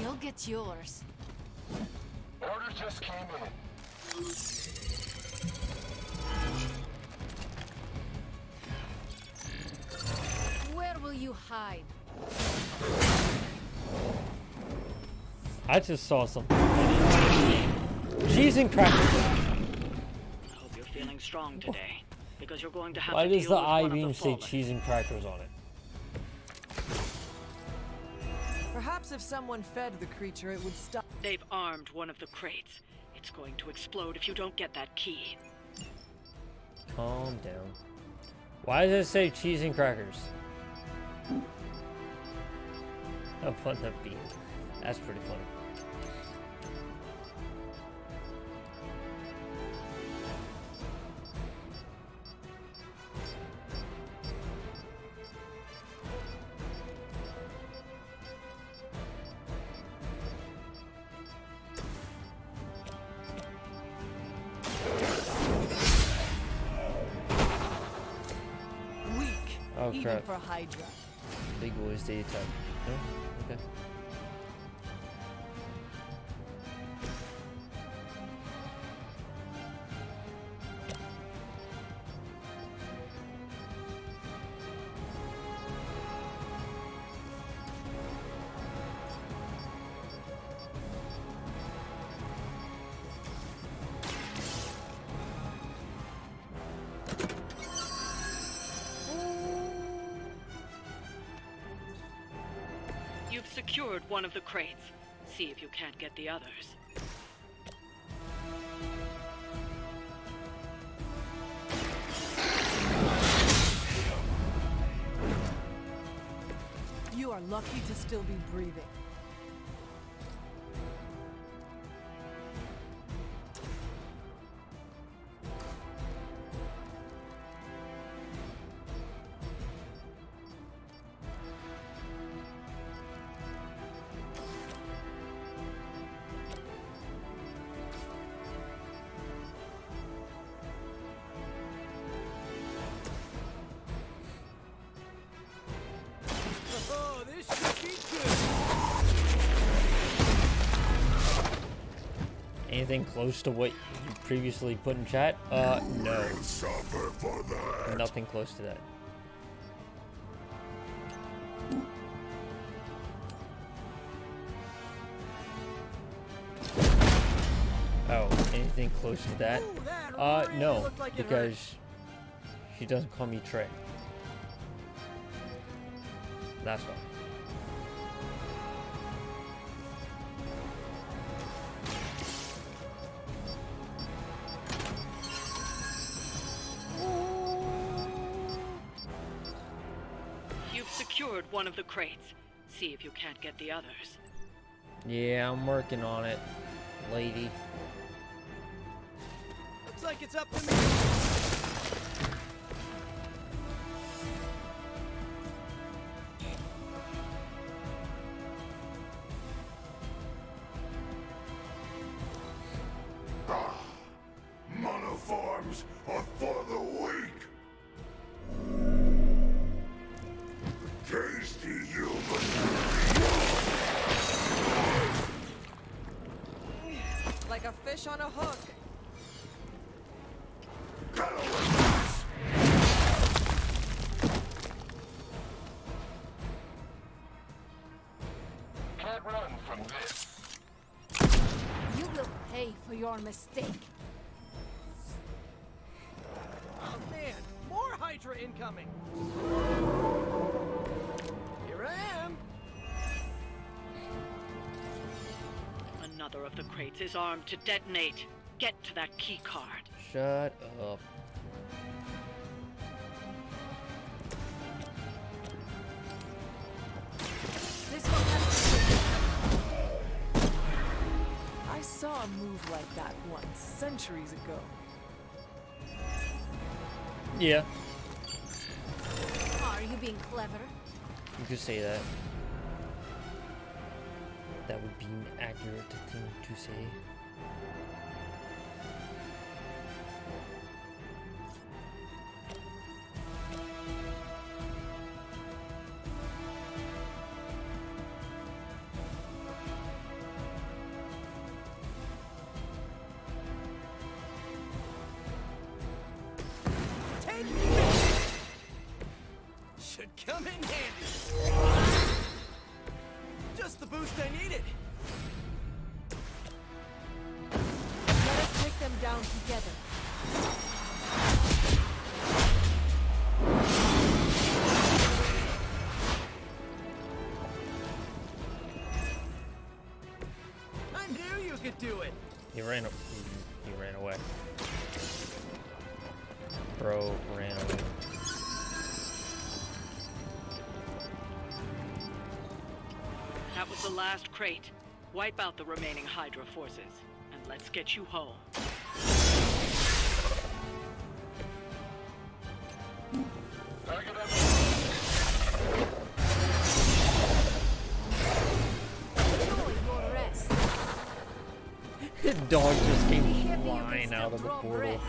You'll get yours. Order just came in. Where will you hide? I just saw something. Cheese and crackers. I hope you're feeling strong today, because you're going to have Why to does deal the with one of I-beam the say fallen. cheese and crackers on it? Perhaps if someone fed the creature, it would stop. They've armed one of the crates. It's going to explode if you don't get that key. Calm down. Why does it say cheese and crackers? Up on the beat. That's pretty funny. Weak, Oh, even crap. for Hydra. Big boys data type. No? Okay. You've secured one of the crates. See if you can't get the others. You are lucky to still be breathing. Oh, this should be good. Anything close to what you previously put in chat? No. Suffer for that. Nothing close to that. Oh, anything close to that? No, looked like it because she doesn't call me Trey. That's why. one of the crates. See if you can't get the others. Yeah, I'm working on it, lady. Looks like it's up to me. Monoforms are for the weak. Tasty human. Like a fish on a hook. Can't run from this. You will pay for your mistake. Oh man, more Hydra incoming. Here I am. Another of the crates is armed to detonate. Get to that key card. Shut up. This one has I saw a move like that once, centuries ago. Yeah, Are you being clever? you could say that. That would be an accurate thing to say. Take this. Should come in handy. Just the boost I needed. Let us take them down together. I knew you could do it. He ran away. Bro ran away. That was the last crate. Wipe out the remaining Hydra forces, and let's get you home. Enjoy your rest. Dog just came Be happy you can flying still out of the draw portal breath.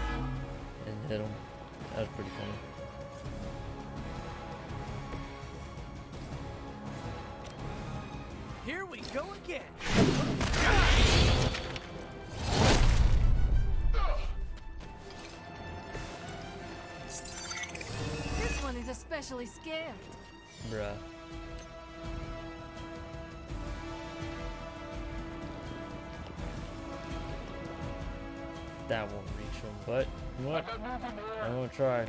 and hit him. That was pretty funny. Here we go again. This one is especially scared. Bruh. That won't reach him, but you know what? I'm gonna try.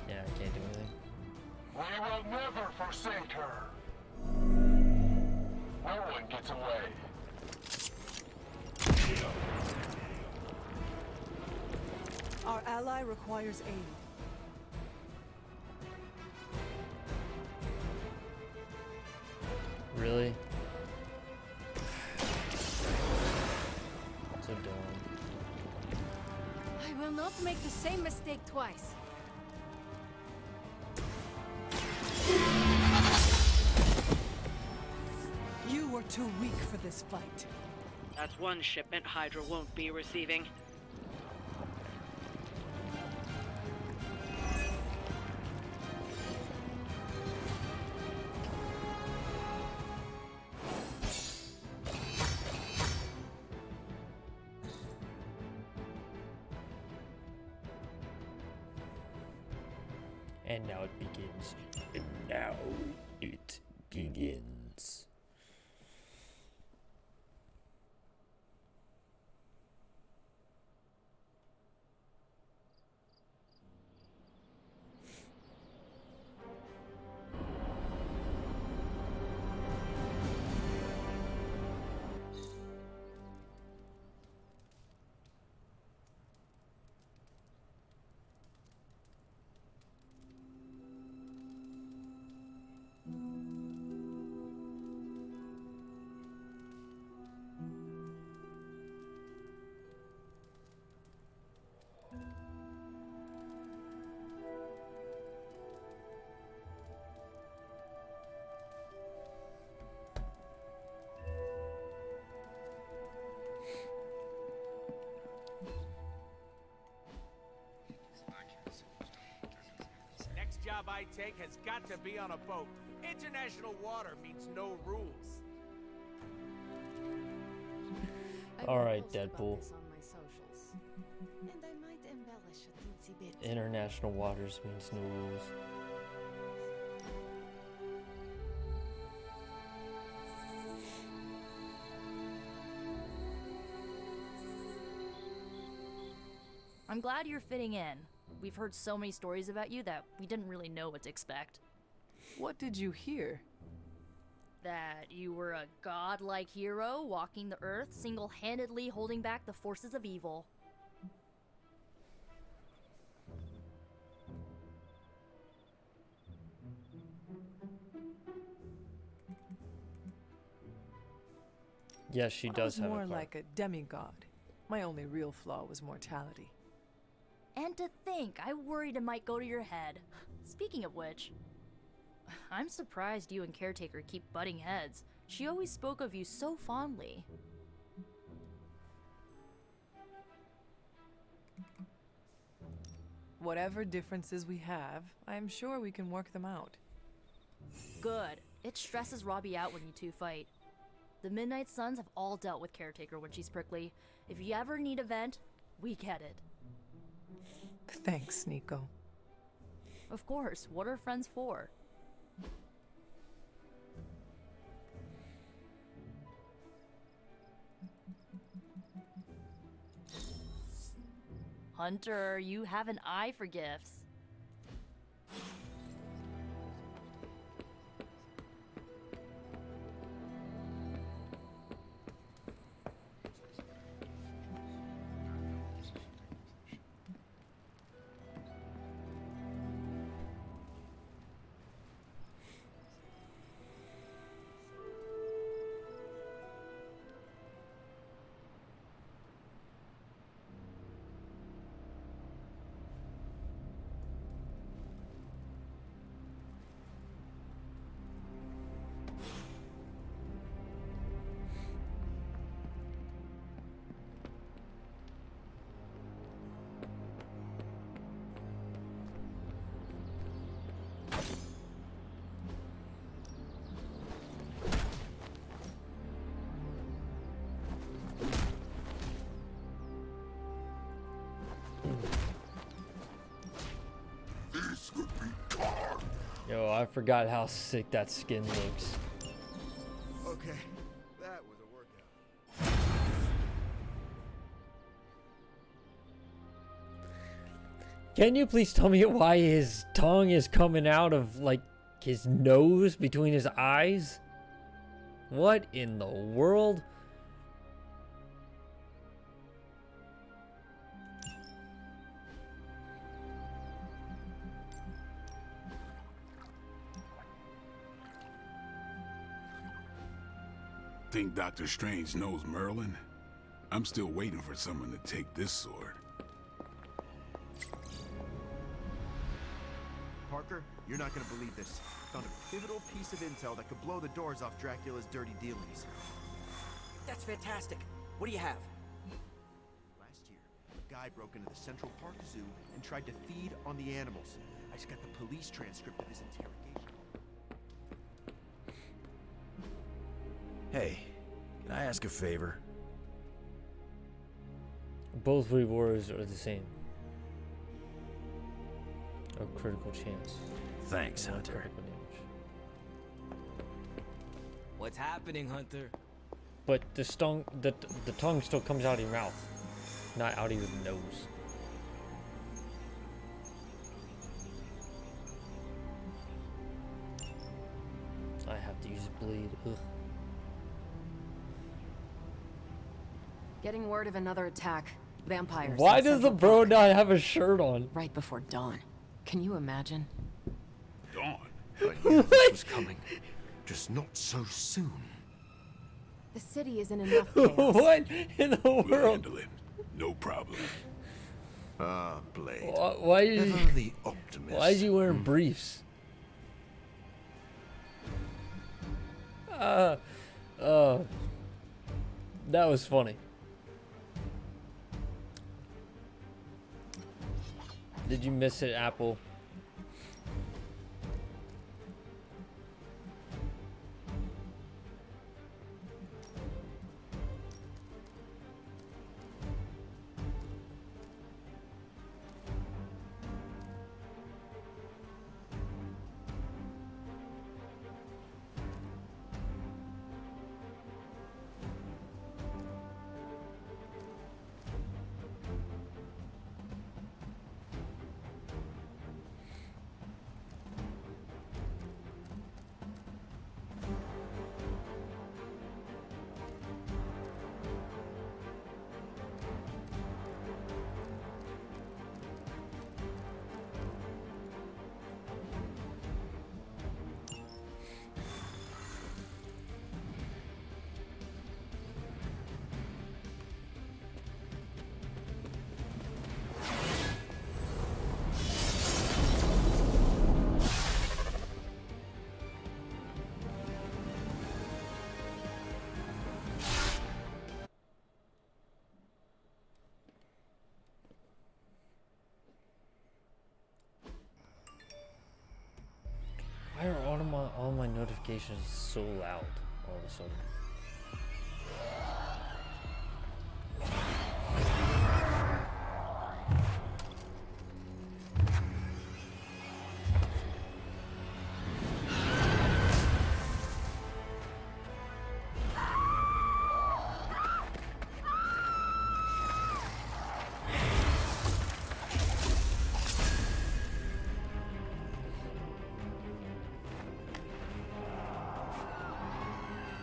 Yeah, I can't do anything. We will never forsake her. No one gets away. Our ally requires aid. Really? So dumb. I will not make the same mistake twice. You are too weak for this fight. That's one shipment Hydra won't be receiving. And now it begins. And now it begins. I take has got to be on a boat. International water means no rules. All right, Deadpool. On my socials. And I might embellish a teensy bit. International waters means no rules. I'm glad you're fitting in. We've heard so many stories about you that we didn't really know what to expect. What did you hear? That you were a godlike hero walking the earth, single-handedly holding back the forces of evil. Yes, she does have I was more a car. like a demigod. My only real flaw was mortality. And to think, I worried it might go to your head. Speaking of which, I'm surprised you and Caretaker keep butting heads. She always spoke of you so fondly. Whatever differences we have, I'm sure we can work them out. Good. It stresses Robbie out when you two fight. The Midnight Suns have all dealt with Caretaker when she's prickly. If you ever need a vent, we get it. Thanks, Nico. Of course, what are friends for? Hunter, you have an eye for gifts. Yo, I forgot how sick that skin looks. Okay, that was a workout. Can you please tell me why his tongue is coming out of, like, his nose between his eyes? What in the world? Think Doctor Strange knows Merlin? I'm still waiting for someone to take this sword. Parker, you're not gonna believe this. Found a pivotal piece of intel that could blow the doors off Dracula's dirty dealings. That's fantastic. What do you have? Last year, a guy broke into the Central Park Zoo and tried to feed on the animals. I just got the police transcript of his interrogation. Hey, can I ask a favor? Both rewards are the same. A critical chance. Thanks, One Hunter. critical damage. What's happening, Hunter? But the tongue still comes out of your mouth, not out of your nose. I have to use bleed. Ugh. Getting word of another attack. Vampires. Why in does the Central bro Park. not have a shirt on? Right before dawn. Can you imagine? Dawn? I knew this was coming. Just not so soon. The city is in enough chaos. What in the We'll world? handle it. No problem. Ah, Blade. Why is Ever the optimist. Why is he wearing briefs? That was funny. Did you miss it, Apple? notification is so loud all of a sudden.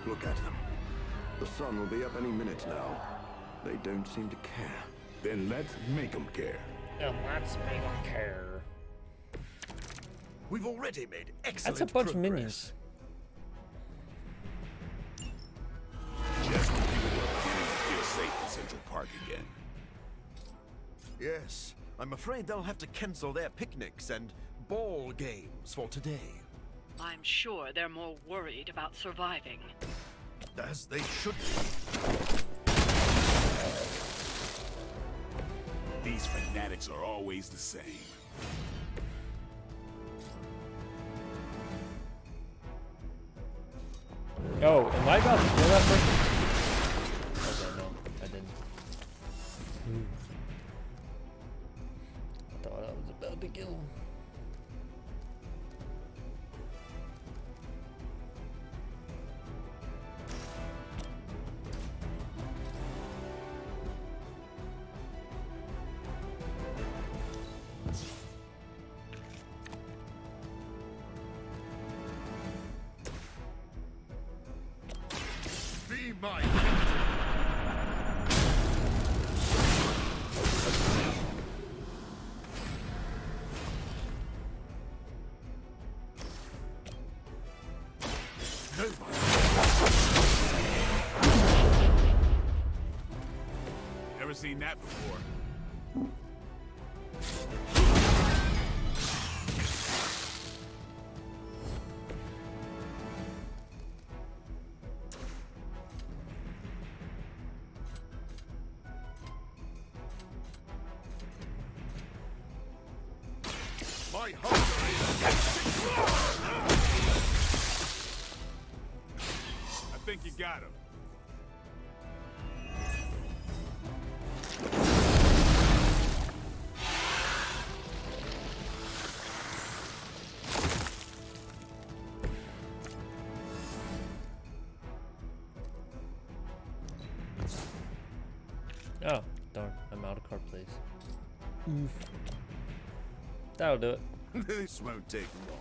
Look at them. The sun will be up any minute now. They don't seem to care. Then let's make them care. And let's make them care. We've already made excellent That's a bunch progress. of minions. Just when people were beginning to feel safe in Central Park again. Yes, I'm afraid they'll have to cancel their picnics and ball games for today. I'm sure they're more worried about surviving. As they should be. These fanatics are always the same. Oh, am I about to kill that person? Okay, no, I didn't. I thought I was about to kill him. Be my Never seen that before. My hunger I think you got him. Oh, darn, I'm out of card plays. Oof. That'll do it. This won't take long.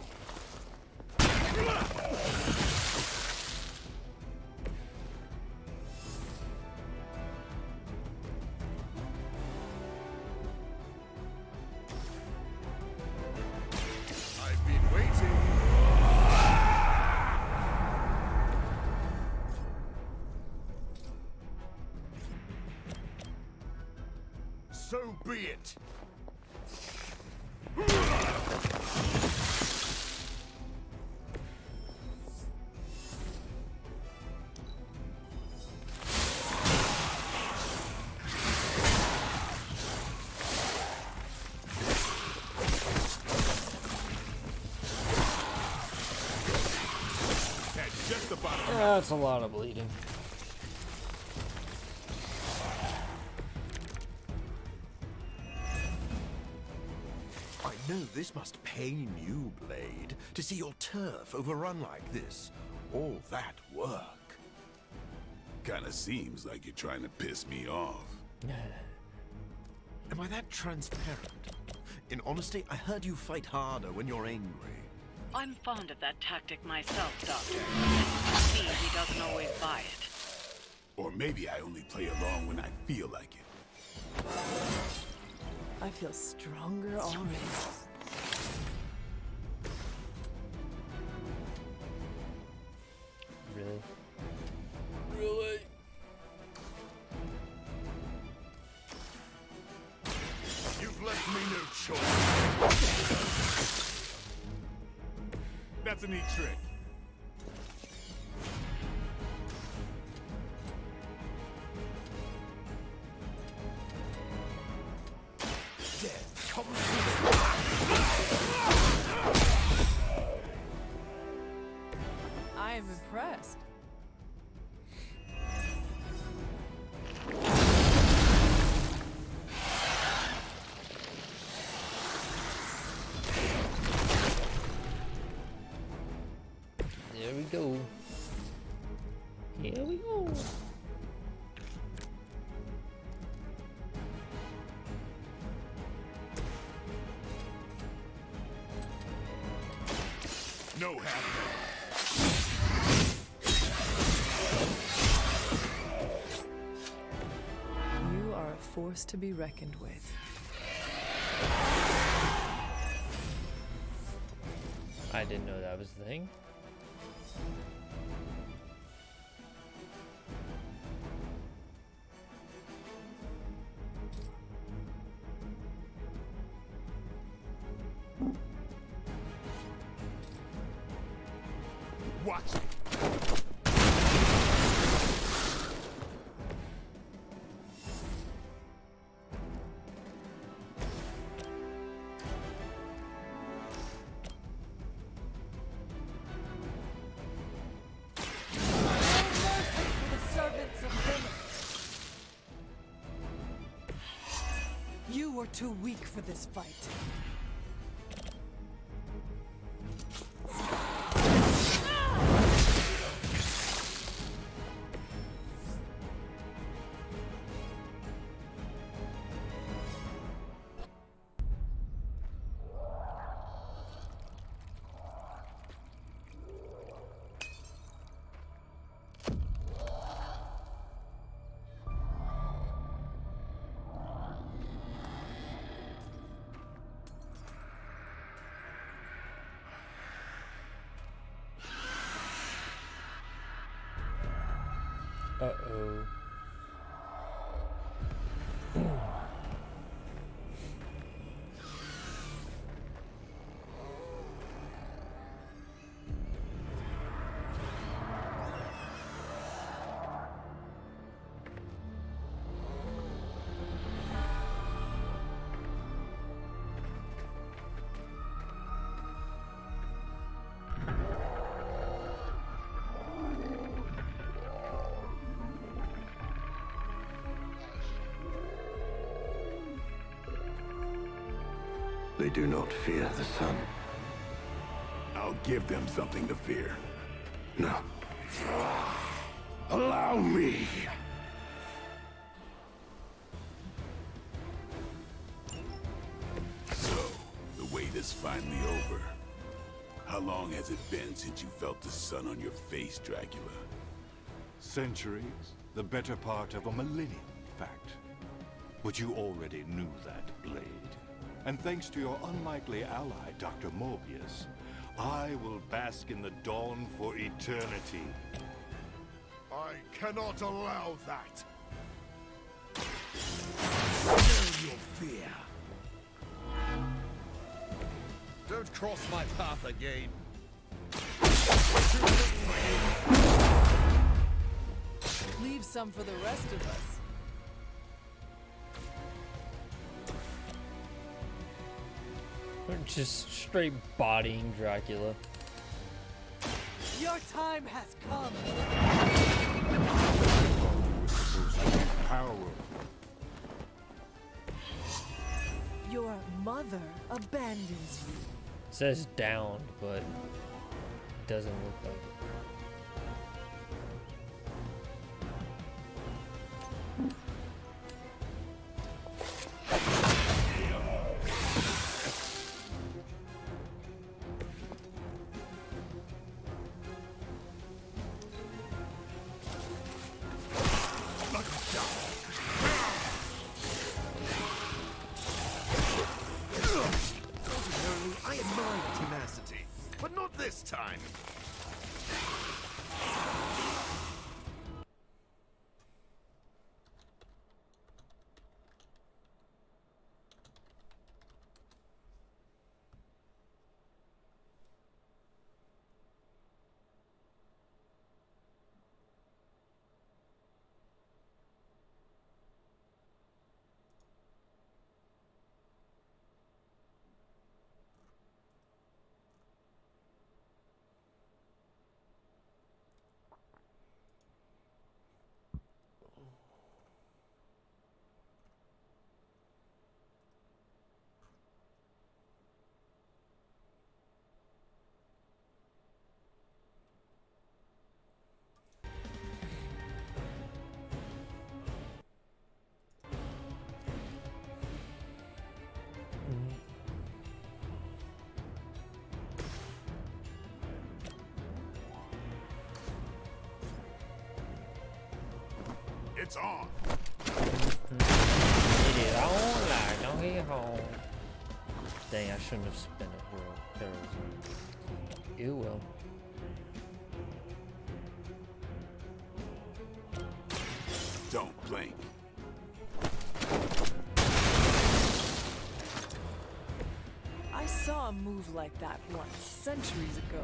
I've been waiting. So be it. That's just about enough. That's a lot of bleeding. I know this must pain you, Blade, to see your turf overrun like this. All that work. Kinda seems like you're trying to piss me off. Am I that transparent? In honesty, I heard you fight harder when you're angry. I'm fond of that tactic myself, Doctor. I see he doesn't always buy it. Or maybe I only play along when I feel like it. I feel stronger already. Really? Really? You've left me no choice. That's a neat trick. Death comes am impressed. There we go. Here we go. No happening. You are a force to be reckoned with. I didn't know that was the thing. Watch it. You were too weak for this fight. Uh-oh. They do not fear the sun. I'll give them something to fear. No. Allow me! So, the wait is finally over. How long has it been since you felt the sun on your face, Dracula? Centuries. The better part of a millennium, in fact. But you already knew that, Blade. And thanks to your unlikely ally, Dr. Morbius, I will bask in the dawn for eternity. I cannot allow that! Know your fear. Don't cross my path again. Leave some for the rest of us. We're just straight bodying Dracula. Your time has come. Power. Your mother abandons you. Says downed, but doesn't look like it. I admire tenacity, but not this time. It's on. It is on like Donkey Kong. Dang, I shouldn't have spent it for terrorism. Ew, well. Don't blink. I saw a move like that once, centuries ago.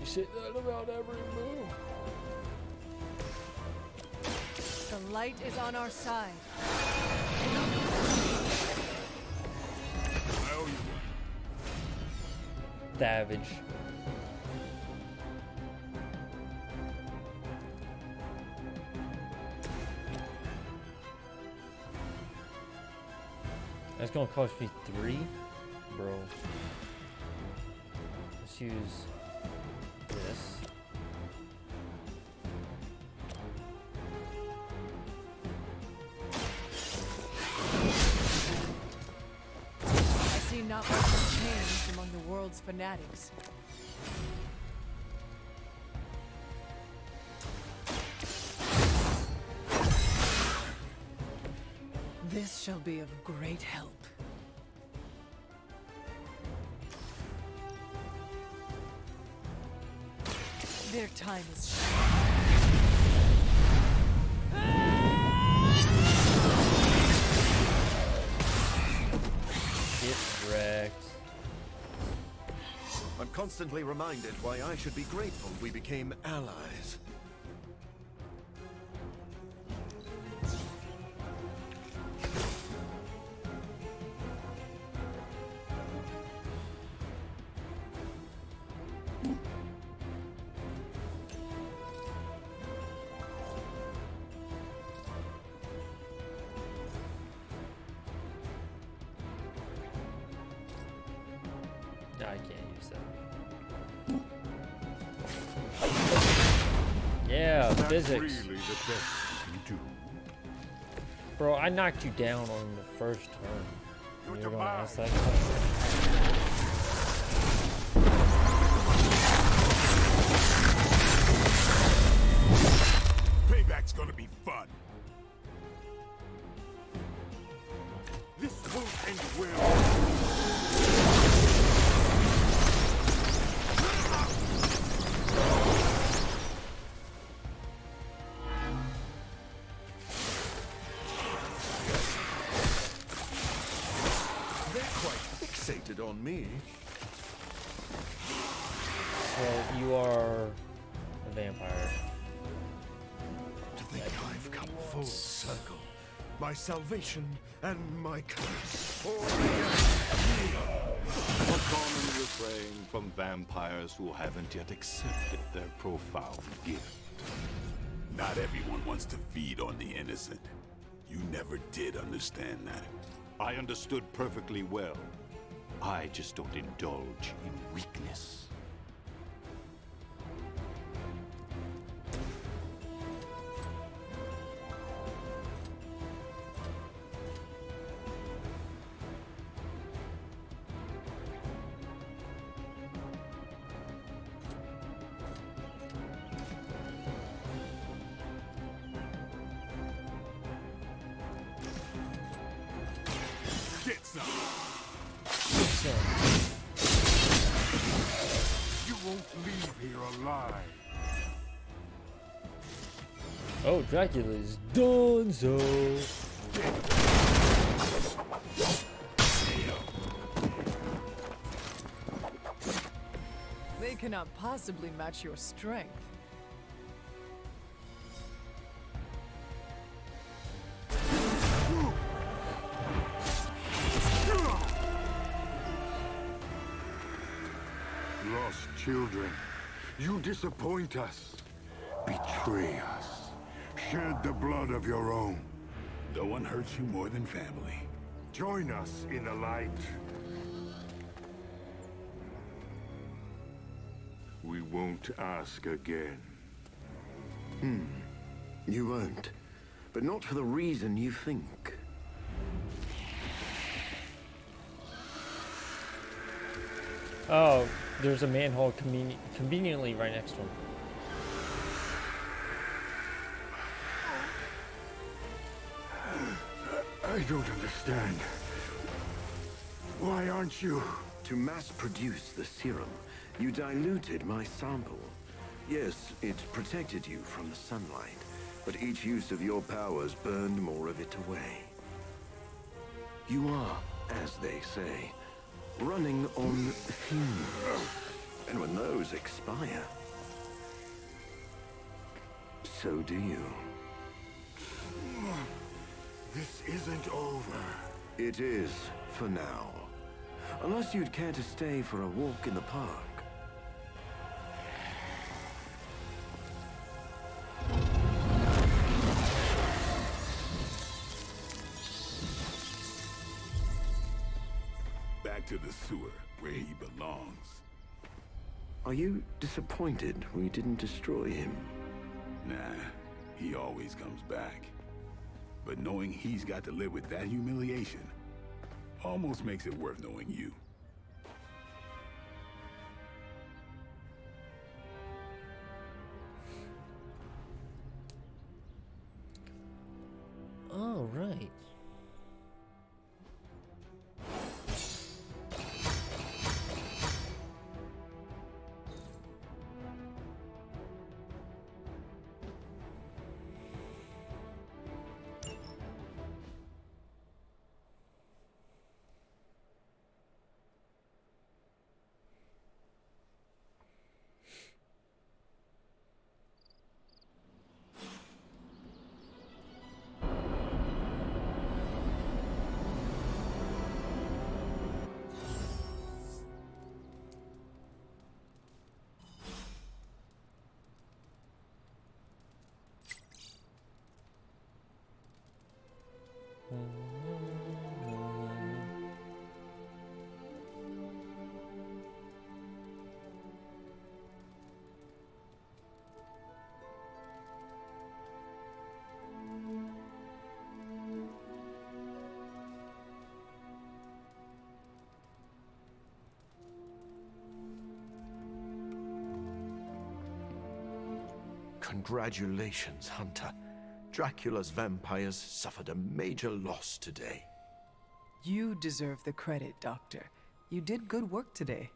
You say that about every move. The light is on our side. I owe you one. Savage. That's gonna cost me 3? Bro. Let's use this. I see not much has changed among the world's fanatics. This shall be of great help. Their time is short. Get wrecked. I'm constantly reminded why I should be grateful we became allies. No, I can't use that. Yeah, That's physics. really the best you do. Bro, I knocked you down on the first turn. And you're gonna ask that Payback's gonna be fun. This won't end well. Fixated on me. Well, you are a vampire. To think I've come full circle. My salvation and my curse. A common refrain from vampires who haven't yet accepted their profound gift. Not everyone wants to feed on the innocent. You never did understand that. I understood perfectly well. I just don't indulge in weakness. Get some. You won't leave here alive. Oh, Dracula's donezo. They cannot possibly match your strength. Lost children, you disappoint us, betray us, shed the blood of your own. No one hurts you more than family. Join us in the light. We won't ask again. You won't. But not for the reason you think. Oh, there's a manhole conveniently right next to him. don't understand. Why aren't you? To mass produce the serum, you diluted my sample. Yes, it protected you from the sunlight, but each use of your powers burned more of it away. You are, as they say, running on fumes. And when those expire, so do you. This isn't over. It is, for now. Unless you'd care to stay for a walk in the park. Back to the sewer, where he belongs. Are you disappointed we didn't destroy him? Nah, he always comes back. But knowing he's got to live with that humiliation almost makes it worth knowing you. All right. Congratulations, Hunter. Dracula's vampires suffered a major loss today. You deserve the credit, Doctor. You did good work today.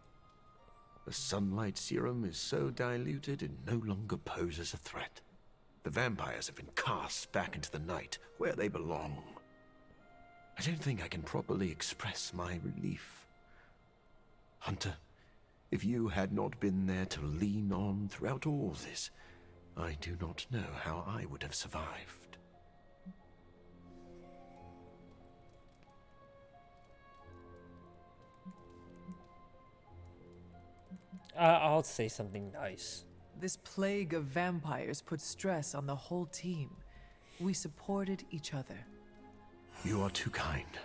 The sunlight serum is so diluted it no longer poses a threat. The vampires have been cast back into the night, where they belong. I don't think I can properly express my relief. Hunter, if you had not been there to lean on throughout all this, I do not know how I would have survived. I'll say something nice. This plague of vampires put stress on the whole team. We supported each other. You are too kind.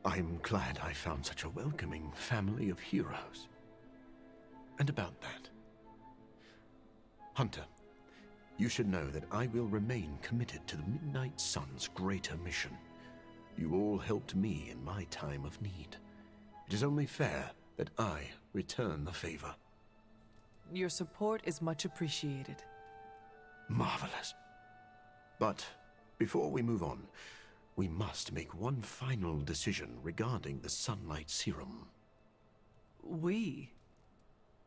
I'm glad I found such a welcoming family of heroes. And about that, Hunter, you should know that I will remain committed to the Midnight Sun's greater mission. You all helped me in my time of need. It is only fair that I return the favor. Your support is much appreciated. Marvelous. But before we move on, we must make one final decision regarding the sunlight serum. We?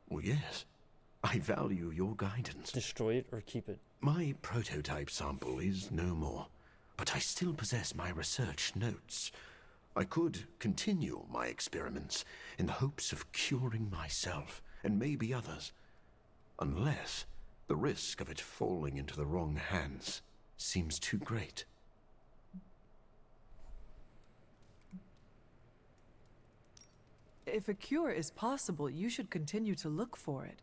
Well, yes. I value your guidance. Destroy it or keep it. My prototype sample is no more, but I still possess my research notes. I could continue my experiments in the hopes of curing myself and maybe others, unless the risk of it falling into the wrong hands seems too great. If a cure is possible, you should continue to look for it.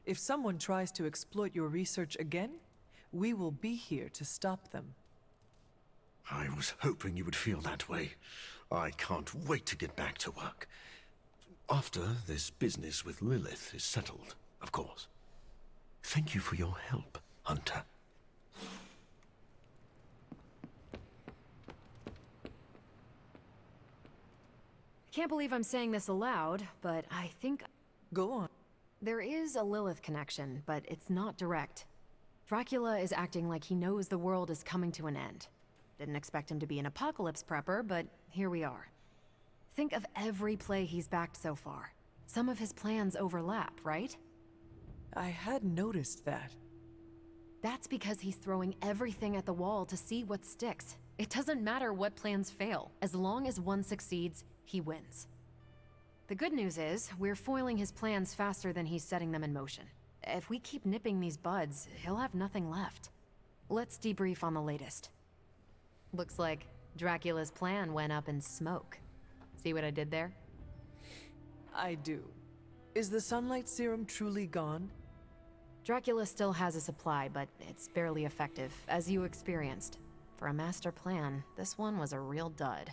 If someone tries to exploit your research again, we will be here to stop them. I was hoping you would feel that way. I can't wait to get back to work. After this business with Lilith is settled, of course. Thank you for your help, Hunter. Can't believe I'm saying this aloud, but I think... Go on. There is a Lilith connection, but it's not direct. Dracula is acting like he knows the world is coming to an end. Didn't expect him to be an apocalypse prepper, but here we are. Think of every play he's backed so far. Some of his plans overlap, right? I had noticed that. That's because he's throwing everything at the wall to see what sticks. It doesn't matter what plans fail. As long as one succeeds, he wins. The good news is, we're foiling his plans faster than he's setting them in motion. If we keep nipping these buds, he'll have nothing left. Let's debrief on the latest. Looks like Dracula's plan went up in smoke. See what I did there? I do. Is the sunlight serum truly gone? Dracula still has a supply, but it's barely effective, as you experienced. For a master plan, this one was a real dud.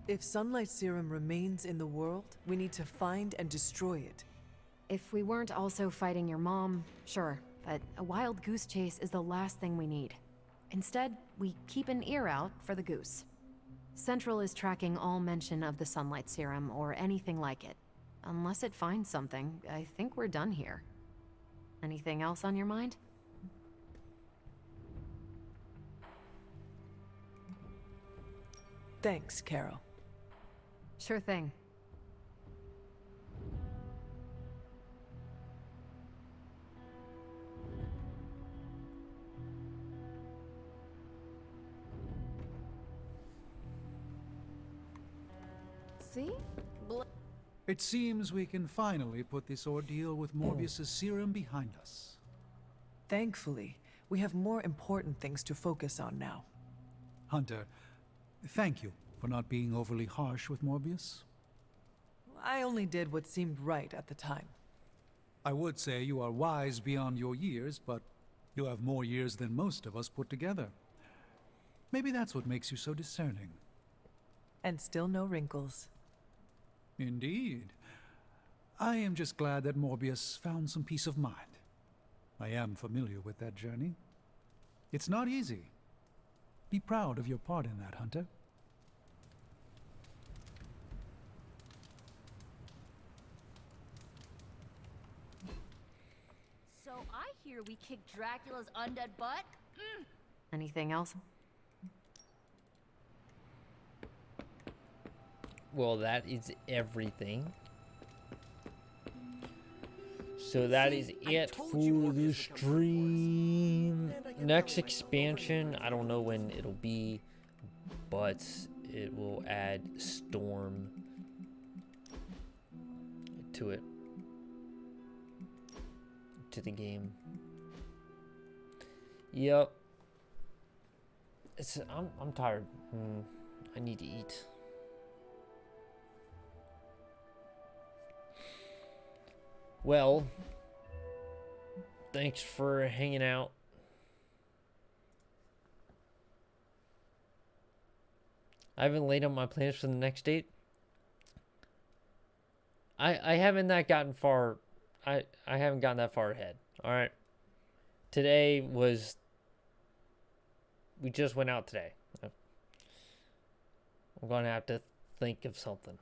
If sunlight serum remains in the world, we need to find and destroy it. If we weren't also fighting your mom, sure, but a wild goose chase is the last thing we need. Instead, we keep an ear out for the goose. Central is tracking all mention of the sunlight serum or anything like it. Unless it finds something, I think we're done here. Anything else on your mind? Thanks, Carol. Sure thing. See? It seems we can finally put this ordeal with Morbius's serum behind us. Thankfully, we have more important things to focus on now. Hunter, thank you for not being overly harsh with Morbius. I only did what seemed right at the time. I would say you are wise beyond your years, but you have more years than most of us put together. Maybe that's what makes you so discerning. And still no wrinkles. Indeed. I am just glad that Morbius found some peace of mind. I am familiar with that journey. It's not easy. Be proud of your part in that, Hunter. So I hear we kicked Dracula's undead butt? Anything else? Well, that is everything. So that is it for the stream. Next expansion, I don't know when it'll be, but it will add Storm to it, to the game. Yep. I'm tired. I need to eat. Well, thanks for hanging out. I haven't laid out my plans for the next date. I haven't gotten far. I haven't gotten that far ahead. All right. Today was. We just went out today. I'm gonna have to think of something.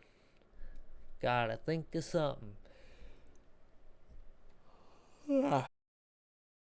Gotta think of something.